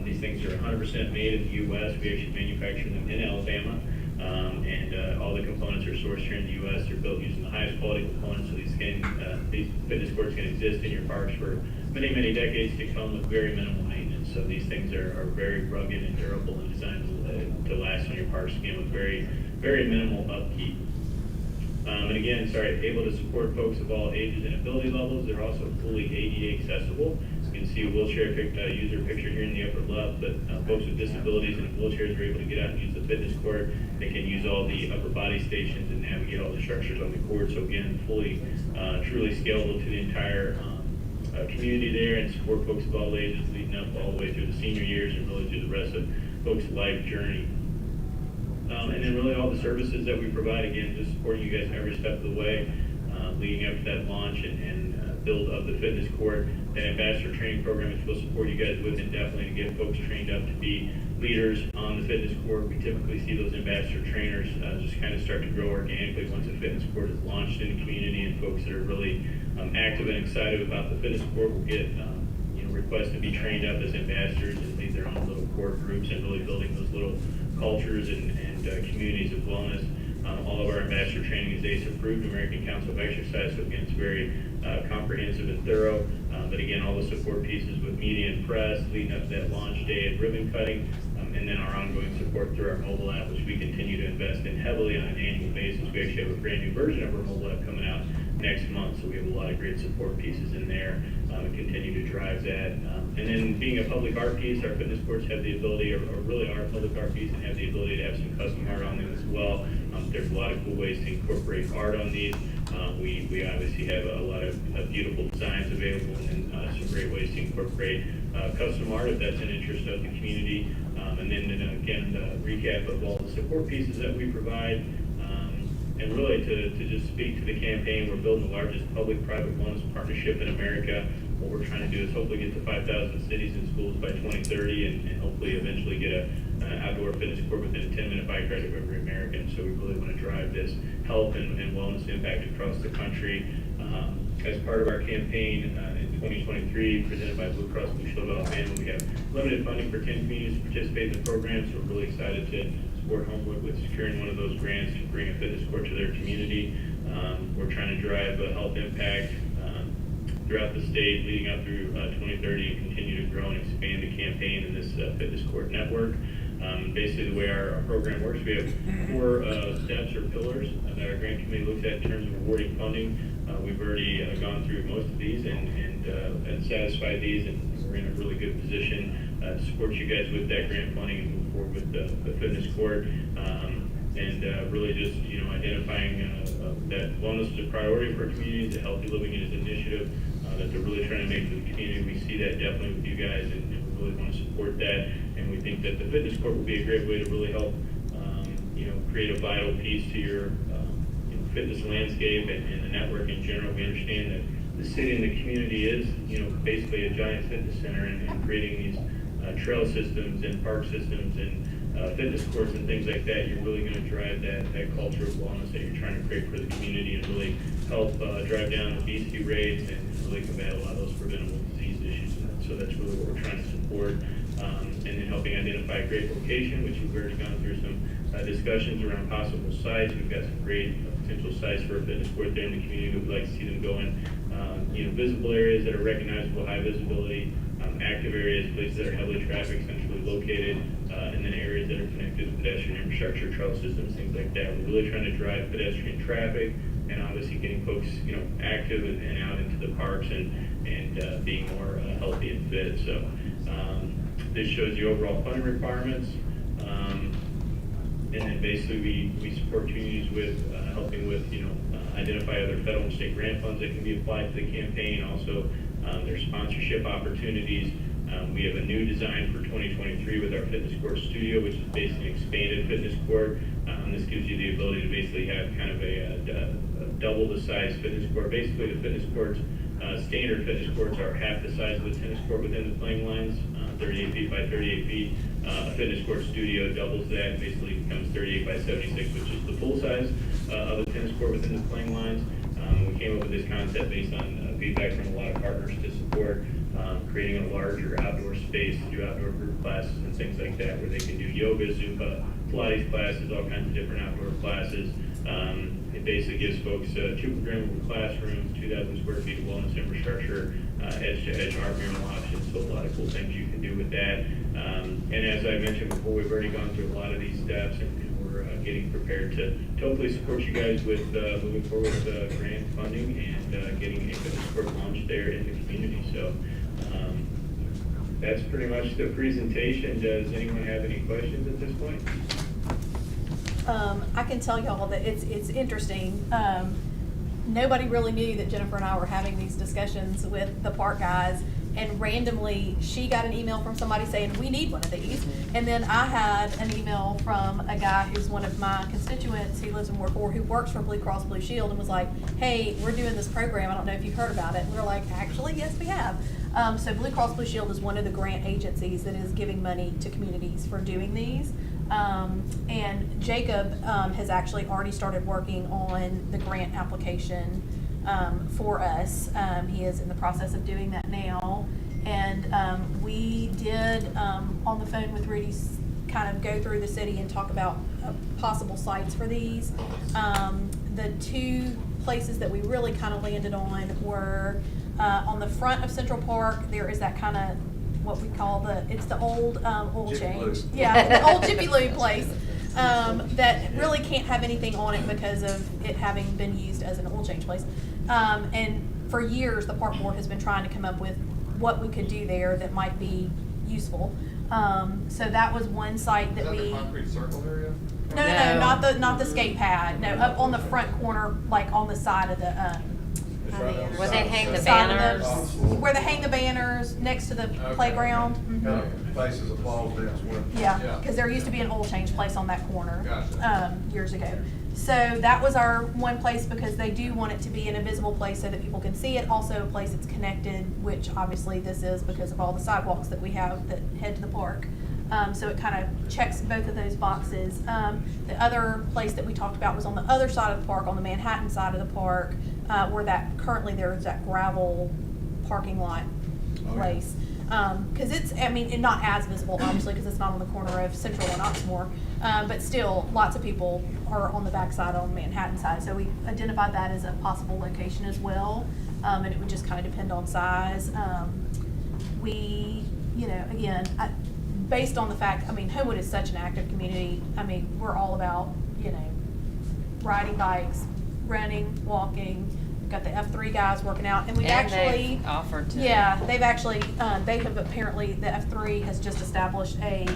These things are 100% made in the U.S. We actually manufacture them in Alabama. And all the components are sourced here in the U.S. They're built using the highest quality components, so these fitness courts can exist in your parks for many, many decades to come with very minimal maintenance. So these things are very rugged and durable and designed to last on your parks again with very, very minimal upkeep. And again, able to support folks of all ages and ability levels. They're also fully ADA accessible. You can see a wheelchair user picture here in the upper left, but folks with disabilities and wheelchairs are able to get out and use the fitness court. They can use all the upper body stations and navigate all the structures on the court. So again, fully, truly scalable to the entire community there, and support folks of all ages leading up all the way through the senior years and really through the rest of folks' life journey. And then really all the services that we provide, again, just supporting you guys every step of the way, leading up to that launch and build of the fitness court, that ambassador training program, which we'll support you guys with indefinitely to get folks trained up to be leaders on the fitness court. We typically see those ambassador trainers just kind of start to grow organically once a fitness court is launched in the community, and folks that are really active and excited about the fitness court will get requests to be trained up as ambassadors and lead their own little court groups and really building those little cultures and communities of wellness. All of our ambassador training is ACE approved, American Council of Exercise, so again, it's very comprehensive and thorough. But again, all the support pieces with media and press leading up to that launch day and ribbon cutting, and then our ongoing support through our mobile app, which we continue to invest in heavily on an annual basis. We actually have a brand new version of our mobile app coming out next month, so we have a lot of great support pieces in there and continue to drive that. And then being a public art piece, our fitness courts have the ability, or really are a public art piece, and have the ability to have some custom art on them as well. There's a lot of cool ways to incorporate art on these. We obviously have a lot of beautiful designs available, and then some great ways to incorporate custom art if that's an interest of the community. And then again, the recap of all the support pieces that we provide. And really to just speak to the campaign, we're building the largest public-private wellness partnership in America. What we're trying to do is hopefully get to 5,000 cities and schools by 2030, and hopefully eventually get an outdoor fitness court within a 10-minute bike ride of every American. So we really want to drive this health and wellness impact across the country. As part of our campaign in 2023, presented by Blue Cross Blue Shield of Alabama, we have limited funding for 10 communities to participate in the program, so we're really excited to support Homewood with securing one of those grants to bring a fitness court to their community. We're trying to drive a health impact throughout the state leading up through 2030 and continue to grow and expand the campaign in this fitness court network. Basically, the way our program works, we have 4 steps or pillars that our grant committee looks at in terms of awarding funding. We've already gone through most of these and satisfied these, and we're in a really good position to support you guys with that grant funding and move forward with the fitness court. Really just, identifying that wellness is a priority for our community, that healthy living is an initiative that they're really trying to make for the community. We see that definitely with you guys, and we really want to support that. And we think that the fitness court will be a great way to really help, create a vital piece to your fitness landscape and the network in general. We understand that the city and the community is, basically a giant fitness center, and creating these trail systems and park systems and fitness courts and things like that, you're really going to drive that culture of wellness that you're trying to create for the community, and really help drive down obesity rates and really combat a lot of those preventable disease issues. And so that's really what we're trying to support. And then helping identify a great location, which we've already gone through some discussions around possible sites. We've got some great potential sites for a fitness court there in the community. We'd like to see them go in, visible areas that are recognizable, high visibility, active areas, places that are heavily trafficked, centrally located, and then areas that are connected to pedestrian infrastructure, trail systems, things like that. We're really trying to drive pedestrian traffic, and obviously getting folks, active and out into the parks and being more healthy and fit. So this shows the overall funding requirements. And then basically we support communities with helping with, identify other federal and state grant funds that can be applied to the campaign. Also, there's sponsorship opportunities. We have a new design for 2023 with our fitness court studio, which is basically an expanded fitness court. This gives you the ability to basically have kind of a double the size fitness court. Basically, the fitness courts, standard fitness courts are half the size of the tennis court within the playing lines, 38 feet by 38 feet. A fitness court studio doubles that, basically becomes 38 by 76, which is the full size of the tennis court within the playing lines. We came up with this concept based on feedback from a lot of partners to support creating a larger outdoor space to do outdoor group classes and things like that, where they can do yoga, Zumba, Pilates classes, all kinds of different outdoor classes. It basically gives folks 2 programmable classrooms, 2,000 square feet of wellness infrastructure, edge-to-edge art mural options, so a lot of cool things you can do with that. And as I mentioned before, we've already gone through a lot of these steps, and we're getting prepared to hopefully support you guys with moving forward with grant funding and getting a fitness court launched there in the community. So that's pretty much the presentation. Does anyone have any questions at this point? I can tell y'all that it's interesting. Nobody really knew that Jennifer and I were having these discussions with the park guys, and randomly she got an email from somebody saying we need one of these, and then I had an email from a guy who's one of my constituents. He lives in Ward 4, who works for Blue Cross Blue Shield, and was like, hey, we're doing this program, I don't know if you've heard about it. And we were like, actually, yes, we have. So Blue Cross Blue Shield is one of the grant agencies that is giving money to communities for doing these. And Jacob has actually already started working on the grant application for us. He is in the process of doing that now. And we did, on the phone with Rudy, kind of go through the city and talk about possible sites for these. The 2 places that we really kind of landed on were on the front of Central Park. There is that kind of what we call it's the old oil Jiffy change. Lube. Yeah, the old Jiffy Lube place that really can't have anything on it because of it having been used as an oil change place. And for years, the park board has been trying to come up with what we could do there that might be useful. So that was one site that we. Is that the concrete circle area? No, not the skate pad. No, up on the front corner, like on the side of the. Where they hang the side of banners. where they hang the banners next to the playground. Mhm. Kind of places applause dance with. Yeah, because there used to be an oil change place on that corner Gotcha. Years ago. So that was our one place, because they do want it to be in a visible place so that people can see it. Also a place that's connected, which obviously this is because of all the sidewalks that we have that head to the park. So it kind of checks both of those boxes. The other place that we talked about was on the other side of the park, on the Manhattan side of the park, where that currently there is that gravel parking lot place. Because it's, I mean, and not as visible, obviously, because it's not on the corner of Central and Oxmoor, but still, lots of people are on the backside, on the Manhattan side. So we identified that as a possible location as well, and it would just kind of depend on size. We, again, based on the fact, I mean, Homewood is such an active community. I mean, we're all about, you know, riding bikes, running, walking. We've got the F3 guys working out, and we've And actually they've offered to. Yeah, they've actually they have apparently the F3 has just established a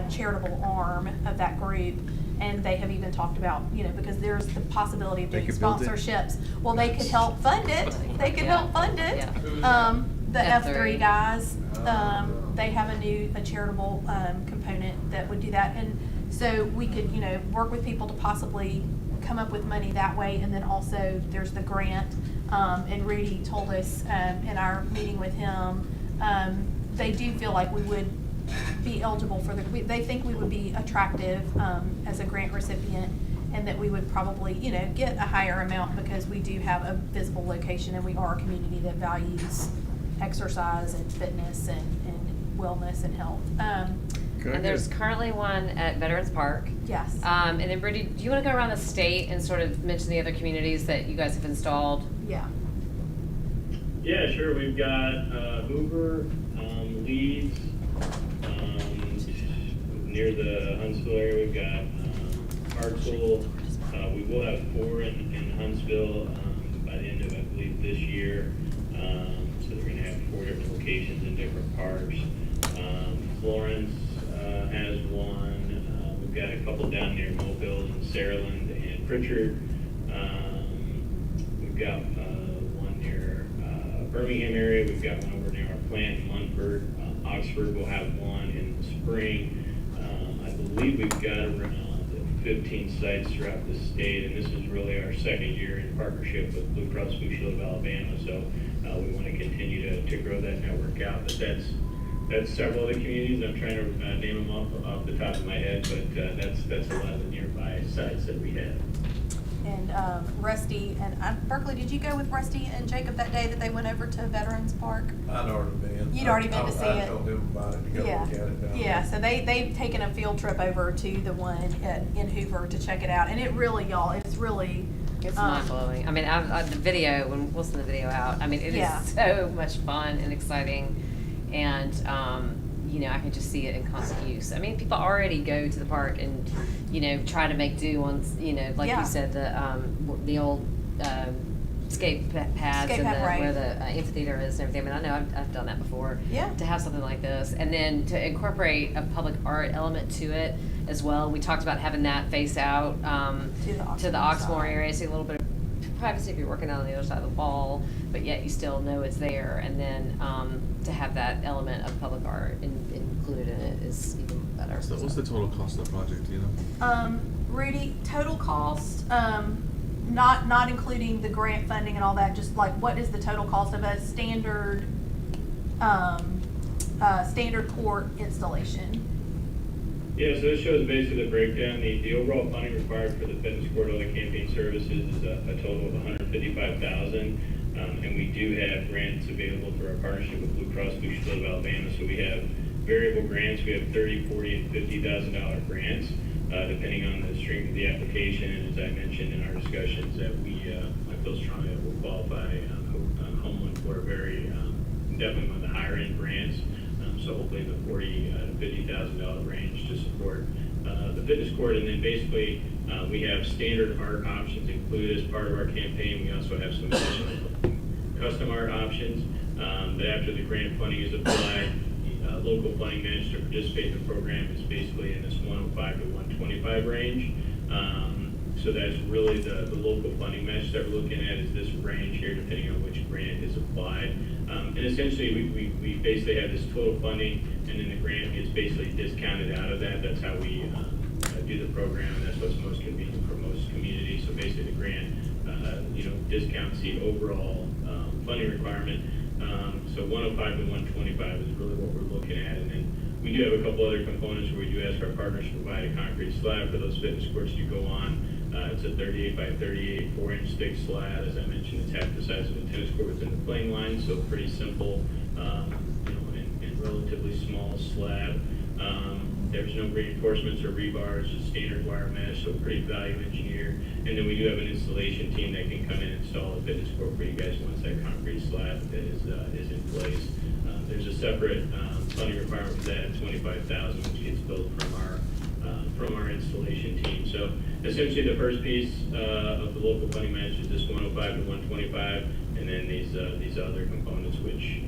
charitable arm of that group, and they have even talked about, you know, because there's the possibility of They doing could build it. sponsorships. Well, they could help fund it. They could Yeah. help fund it. Yeah. The F3. F3 guys, they have a charitable component that would do that, and so we could, you know, work with people to possibly come up with money that way, and then also there's the grant, and Rudy told us in our meeting with him, they do feel like we would be eligible for they think we would be attractive as a grant recipient, and that we would probably, you know, get a higher amount because we do have a visible location, and we are a community that values exercise and fitness and wellness and health. And there's currently one at Veterans Park. Yes. And then Brittany, do you want to go around the state and sort of mention the other communities that you guys have installed? Yeah. Yeah, sure. We've got Hoover, Leeds, near the Huntsville area. We've got Hartselle. We will have 4 in Huntsville by the end of, I believe, this year. So they're going to have 4 different locations in different parks. Florence has one. We've got a couple down near Mobile and Saraland and Pritchard. We've got one near Birmingham area. We've got one over near our plant in Munford. Oxford will have one in the spring. I believe we've got around 15 sites throughout the state, and this is really our second year in partnership with Blue Cross Blue Shield of Alabama. So we want to continue to grow that network out. But that's several of the communities. I'm trying to name them off the top of my head, but that's a lot of the nearby sites that we have. And Rusty and Berkeley, did you go with Rusty and Jacob that day that they went over to Veterans Park? I'd already been. You'd already been to see I it? told them about it, to go look at it down Yeah, there. so they've taken a field trip over to the one in Hoover to check it out, and it really, y'all, it's really. It's mind blowing. I mean, the video, when we'll send the video out, I mean, it Yeah. is so much fun and exciting. And, you know, I can just see it in constant use. I mean, people already go to the park and, you know, try to make do on, you know, like Yeah. you said, the old skate pads Skate and pad, right. where the amphitheater is and everything. I mean, I know I've done that before. Yeah. To have something like this. And then to incorporate a public art element to it as well. We talked about having that face out to the Oxmoor area, so a little bit of privacy if you're working out on the other side of the wall, but yet you still know it's there. And then to have that element of public art included in it is even better. So what's the total cost of the project, do you know? Rudy, total cost, not including the grant funding and all that, just like what is the total cost of a standard court installation? Yeah, so this shows basically the breakdown. The overall funding required for the fitness court, all the campaign services, is a total of $155,000. And we do have grants available through our partnership with Blue Cross Blue Shield of Alabama. So we have variable grants. We have $30,000, $40,000, and $50,000 grants, depending on the strength of the application. And as I mentioned in our discussions, that I feel strongly that we'll qualify Homewood for a very, definitely one of the higher end grants. So hopefully in the $40,000 to $50,000 range to support the fitness court. And then basically we have standard art options included as part of our campaign. We also have some additional custom art options. But after the grant funding is applied, local funding match to participate in the program is basically in this 105 to 125 range. So that's really the local funding match that we're looking at, is this range here, depending on which grant is applied. And essentially, we basically have this total funding, and then the grant is basically discounted out of that. That's how we do the program, and that's what's most convenient for most communities. So basically, the grant, discounts the overall funding requirement. So 105 to 125 is really what we're looking at, and then we do have a couple other components where we do ask our partners to provide a concrete slab for those fitness courts to go on. It's a 38 by 38 4-inch thick slab. As I mentioned, it's half the size of a tennis court within the playing line, so pretty simple, and relatively small slab. There's no reinforcements or rebars, just standard wire mesh, so pretty value engineered. And then we do have an installation team that can come in and install a fitness court for you guys once that concrete slab is in place. There's a separate funding requirement for that at 25,000, which gets billed from our installation team. So essentially, the first piece of the local funding match is this 105 to 125, and then these other components, which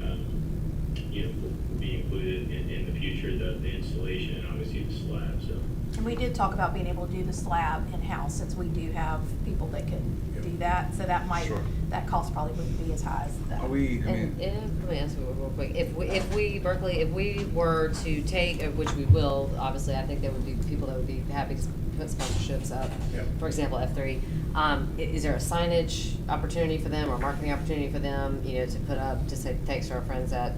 will be included in the future, the installation and obviously the slab. So. And we did talk about being able to do the slab in-house, since we do have people that can do that, so that might, that cost probably wouldn't be as high as that. Are we, And let me ask you real quick, Berkeley, if we were to take, which we will, obviously, I think there would be people that would be happy to put sponsorships up, for example, F3, is there a signage opportunity for them, or marketing opportunity for them, to put up, to say thanks to our friends at,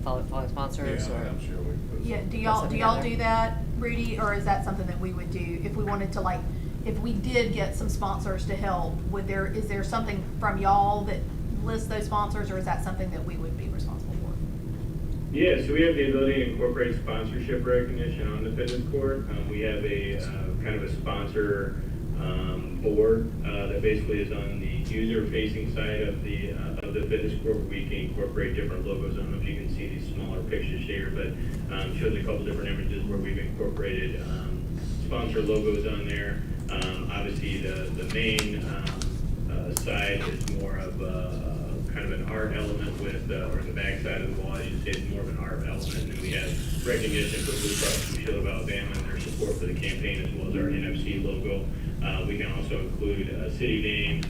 following sponsors? Yeah, or? I'm sure we could. Yeah, do y'all do that, Rudy, or is that something that we would do if we wanted to, like, if we did get some sponsors to help, is there something from y'all that lists those sponsors, or is that something that we would be responsible for? Yeah, so we have the ability to incorporate sponsorship recognition on the fitness court. We have a kind of a sponsor board that basically is on the user-facing side of the fitness court, where we can incorporate different logos. I don't know if you can see these smaller pictures here, but shows a couple different images where we've incorporated sponsor logos on there. Obviously, the main side is more of kind of an art element with, or the back side of the wall, I should say, is more of an art element. And then we have recognition for Blue Cross Blue Shield of Alabama and their support for the campaign, as well as our NFC logo. We can also include city name,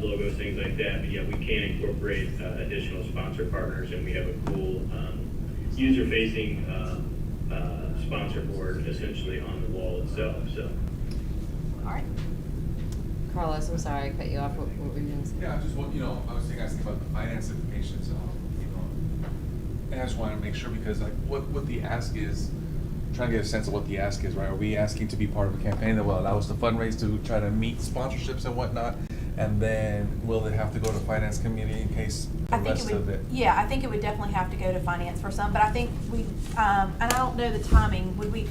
logos, things like that. But yeah, we can incorporate additional sponsor partners, and we have a cool user-facing sponsor board essentially on the wall itself. So. All right. Carlos, I'm sorry I cut you off. What were you going to say? Yeah, just I was thinking about the finance implications, and I just want to make sure, because like what the ask is, I'm trying to get a sense of what the ask is, right? Are we asking to be part of a campaign that will allow us to fundraise to try to meet sponsorships and whatnot? And then will it have to go to finance committee in case the rest of it? Yeah, I think it would definitely have to go to finance for some, but I think we, and I don't know the timing, would we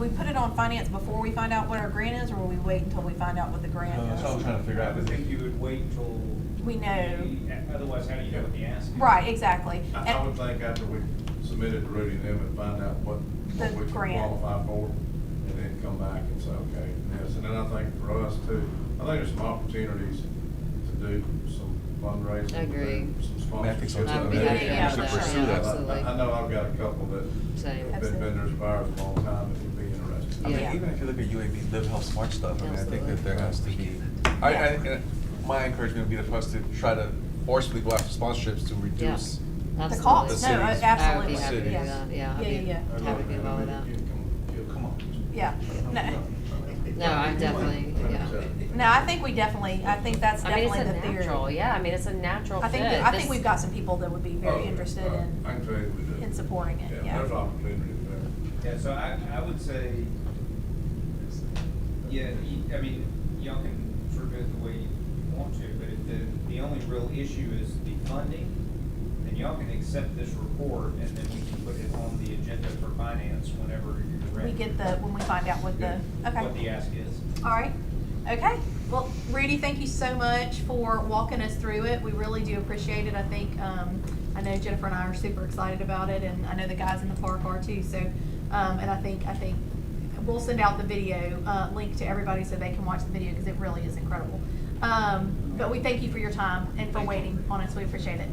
put it on finance before we find out what our grant is, or will we wait until we find out what the grant is? That's what I'm trying to figure out. I think you would wait until we know. Otherwise, how do you know what the ask is? Right, exactly. I would think after we submitted to Rudy and them and find out what we can qualify for, and then come back and say, okay, yes. And then I think for us too, I think there's some opportunities to do some fundraising. I agree. Some sponsorships. I'd be happy to have that, absolutely. I know I've got a couple that have been vendors of ours a long time that would be interested. I mean, even if you look at UAB Live Health Smart stuff, I mean, I think that there has to be, my encouragement would be for us to try to forcefully go after sponsorships to reduce the cost. The city's, Absolutely. the city's. Yeah. Happy to be involved with that. Come on. Yeah. No, I definitely, No, I think that's definitely the theory. Natural, yeah, I mean, it's a natural fit. I think we've got some people that would be very interested I can tell you we do. in supporting it, yeah. There's opportunities there. Yeah, so I would say, yeah, I mean, y'all can sort of go the way you want to, but if the only real issue is the funding, then y'all can accept this report, and then we can put it on the agenda for finance whenever you're ready. When we find out what the ask is. All right. Okay. Well, Rudy, thank you so much for walking us through it. We really do appreciate it. I think, I know Jennifer and I are super excited about it, and I know the guys in the park are too. So, and I think we'll send out the video link to everybody so they can watch the video, because it really is incredible. But we thank you for your time and for waiting on us. We appreciate it.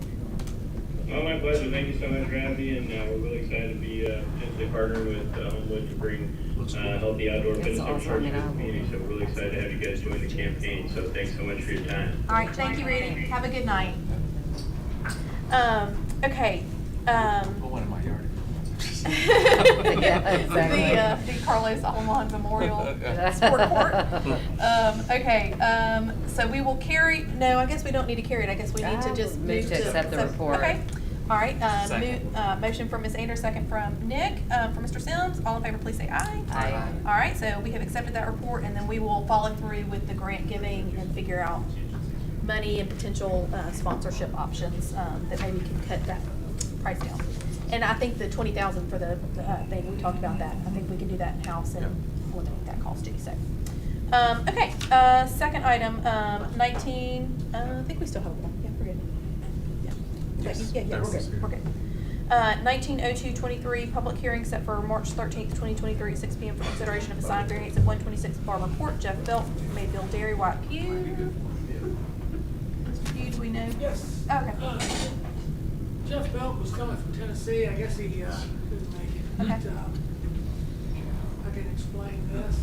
Oh, my pleasure. Thank you so much for having me, and we're really excited to be potentially partnering with Homewood to bring healthy outdoor fitness infrastructure to the community. So we're really excited to have you guys join the campaign. So thanks so much for your time. All right. Thank you, Rudy. Have a good night. Okay. One in my yard. The Carlos Alman Memorial Sport Court. Okay, so we will carry, no, I guess we don't need to carry it. I guess we need to just move to accept the report. Okay. All right, motion from Ms. Anders, second from Nick, from Mr. Sims. All in favor, please say aye. Aye. All right, so we have accepted that report, and then we will follow through with the grant giving and figure out money and potential sponsorship options that maybe can cut that price down. And I think the 20,000 for the thing, we talked about that. I think we can do that in-house and eliminate that cost too, so. Okay, second item, 19, I think we still have one. Yeah, we're good. Yeah, Yes, yeah, we're good, we're good. 190223, public hearing set for March 13th, 2023 at 6 p.m. for consideration of a sign variance at 126 Barber Court. Jeff Belt, Mayfield Dairy, White Pew. Mr. Pew, do we know? Yes. Okay. Jeff Belt was coming from Tennessee. I guess he couldn't make it. Okay. I can explain this.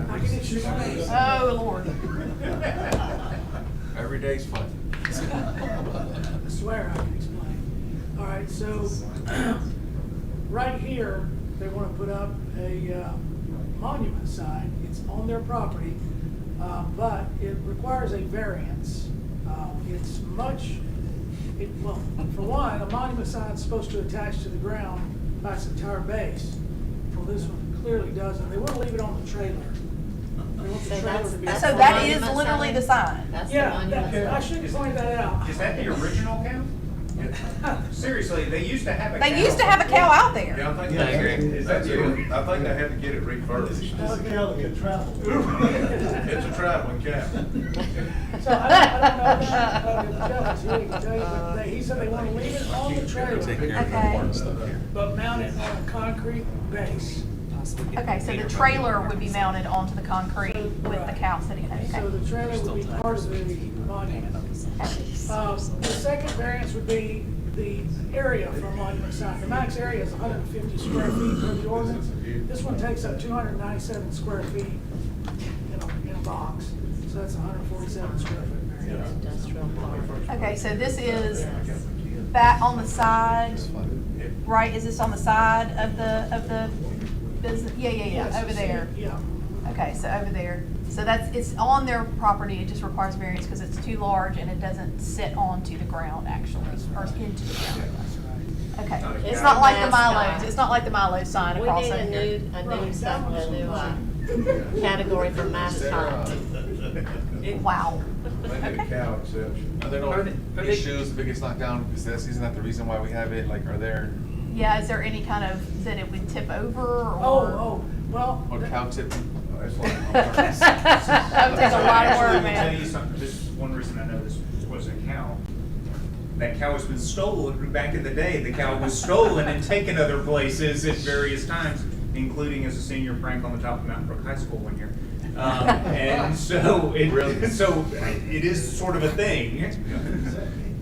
I can explain. Oh, Lord. Every day's fun. I swear I can explain. All right, so right here, they want to put up a monument sign. It's on their property, but it requires a variance. It's well, for one, a monument sign is supposed to attach to the ground by its entire base. Well, this one clearly doesn't. They want to leave it on the trailer. They want the So trailer that's- to be. that's So the that monument is literally sign? the sign. That's the Yeah, monument I sign. should point that out. Is that the original cow? Seriously, they used to have a cow. They used to have a cow out there. Yeah, I think I agree. I think they had to get it refurbished. It's a cow that can travel. It's a traveling cow. So I don't know that, if Jeff is here, he can tell you, but he said they want to leave it on the trailer, Okay. but mount it on a concrete base. Okay, so the trailer would be mounted onto the concrete with the cow sitting in it. So Okay. the trailer would be part of the monument. The second variance would be the area for a monument sign. The max area is 150 square feet per the ordinance. This one takes up 297 square feet in a box, so that's 147 square foot variance. Industrial park. Okay, so this is back on the side, right? Is this on the side of the business? Yeah, Yes, over there. Yeah. Okay, so over there. So it's on their property, it just requires variance because it's too large and it doesn't sit onto the ground actually, or into the ground. Okay, it's It's not the like the mascot. Milo's, it's not like the Milo's sign We across need over a here. new category for mascot. Wow. They need a cow exception. Are there no issues if it gets knocked down? Isn't that the reason why we have it? Like, are there, Yeah, is there any kind of, that it would tip over or? Well. or cow tipping? It's like. That would take a lot of Actually, work, let me man. tell you something, this is one reason I know this was a cow. That cow has been stolen, back in the day, the cow was stolen and taken other places at various times, including as a senior prank on the top of Mountain Brook High School one year. And so, it is sort of a thing.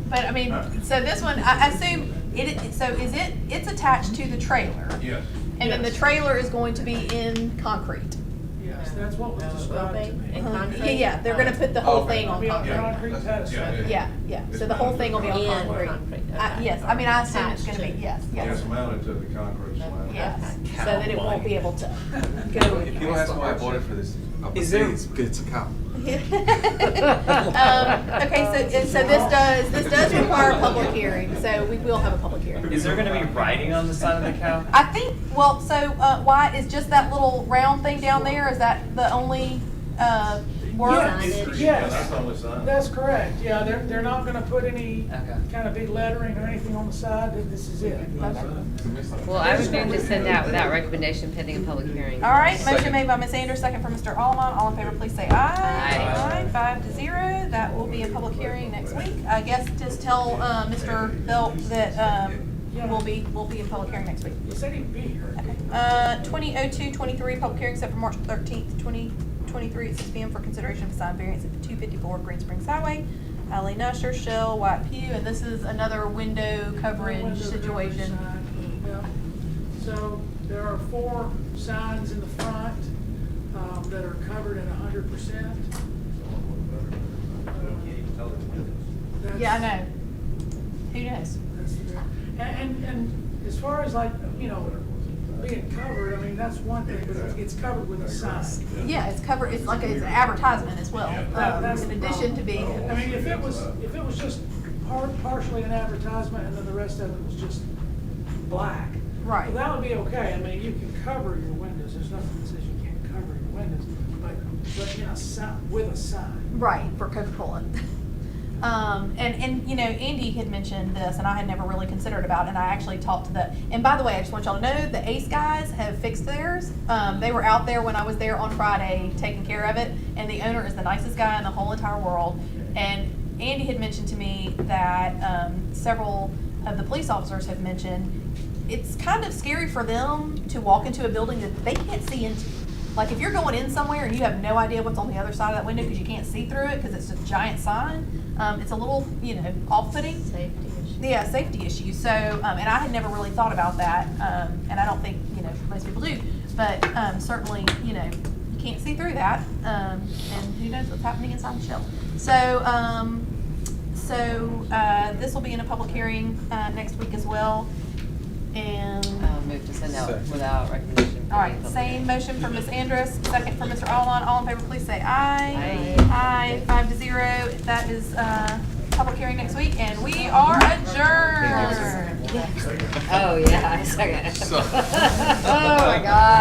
But I mean, so this one, I assume, it's attached to the trailer? Yes. And then the trailer is going to be in concrete? Yes, that's what was described to me. In concrete? Yeah, they're gonna put the whole thing on It'll be on concrete. concrete pedestal. Yeah, so the whole thing will be on In concrete. concrete, okay. Yes, I mean, I assume it's gonna Attached be, to. yes, Yes, mounted to the concrete slab. yes, so that it won't be able to go If in. people ask why I voted for this, I would Is say there- it's because it's a cow. Okay, so this does require a public hearing, so we will have a public hearing. Is there gonna be writing on the side of the cow? I think, well, so, why, is just that little round thing down there, is that the only, word? Signage. Yeah, that's the only sign. That's correct, yeah, they're not gonna put any Okay. kind of big lettering or anything on the side, that this is it. Well, I would move to send out without recommendation pending a public hearing. All right, motion made by Ms. Anders, second from Mr. Almond. All in favor, please say aye. Aye. 5-0. That will be a public hearing next week. I guess just tell, Mr. Belt that, we'll be in public hearing next week. You said he'd be here. Okay. 2002-23, public hearing set for March 13th, 2023 at 6 p.m. for consideration of a sign variance at the 254 Green Springs Highway. Ali Nusher, Shell, White Pew, and this is another window coverage Window coverage situation. sign, yeah. So there are 4 signs in the front that are covered at 100%. Yeah, I know. Who knows? And as far as like, being covered, I mean, that's one thing, but it's covered with a sign. Yeah, it's covered, it's like, it's an advertisement as well, That's in the addition to being. I mean, if it was just partially an advertisement and then the rest of it was just black. Right. well, that would be okay. I mean, you can cover your windows. There's nothing that says you can't cover your windows, but in a sign, with a sign. Right, for Coca-Cola. And Andy had mentioned this, and I had never really considered about it, and I actually talked to and by the way, I just want y'all to know, the Ace guys have fixed theirs. They were out there when I was there on Friday taking care of it, and the owner is the nicest guy in the whole entire world, and Andy had mentioned to me that several of the police officers have mentioned it's kind of scary for them to walk into a building that they can't see into. Like if you're going in somewhere and you have no idea what's on the other side of that window because you can't see through it because it's a giant sign, it's a little, off-putting. Safety issue. Yeah, safety issue. So, and I had never really thought about that, and I don't think, most people do. But certainly, you can't see through that, and who knows what's happening inside the shell. So, this will be in a public hearing next week as well. And I'll move to send out without recommendation. all right, same motion from Ms. Andrus, second from Mr. Alon. All in favor, please say aye. Aye. Aye, 5-0. That is public hearing next week, and we are adjourned. Oh, yeah, second. So- Oh, my God.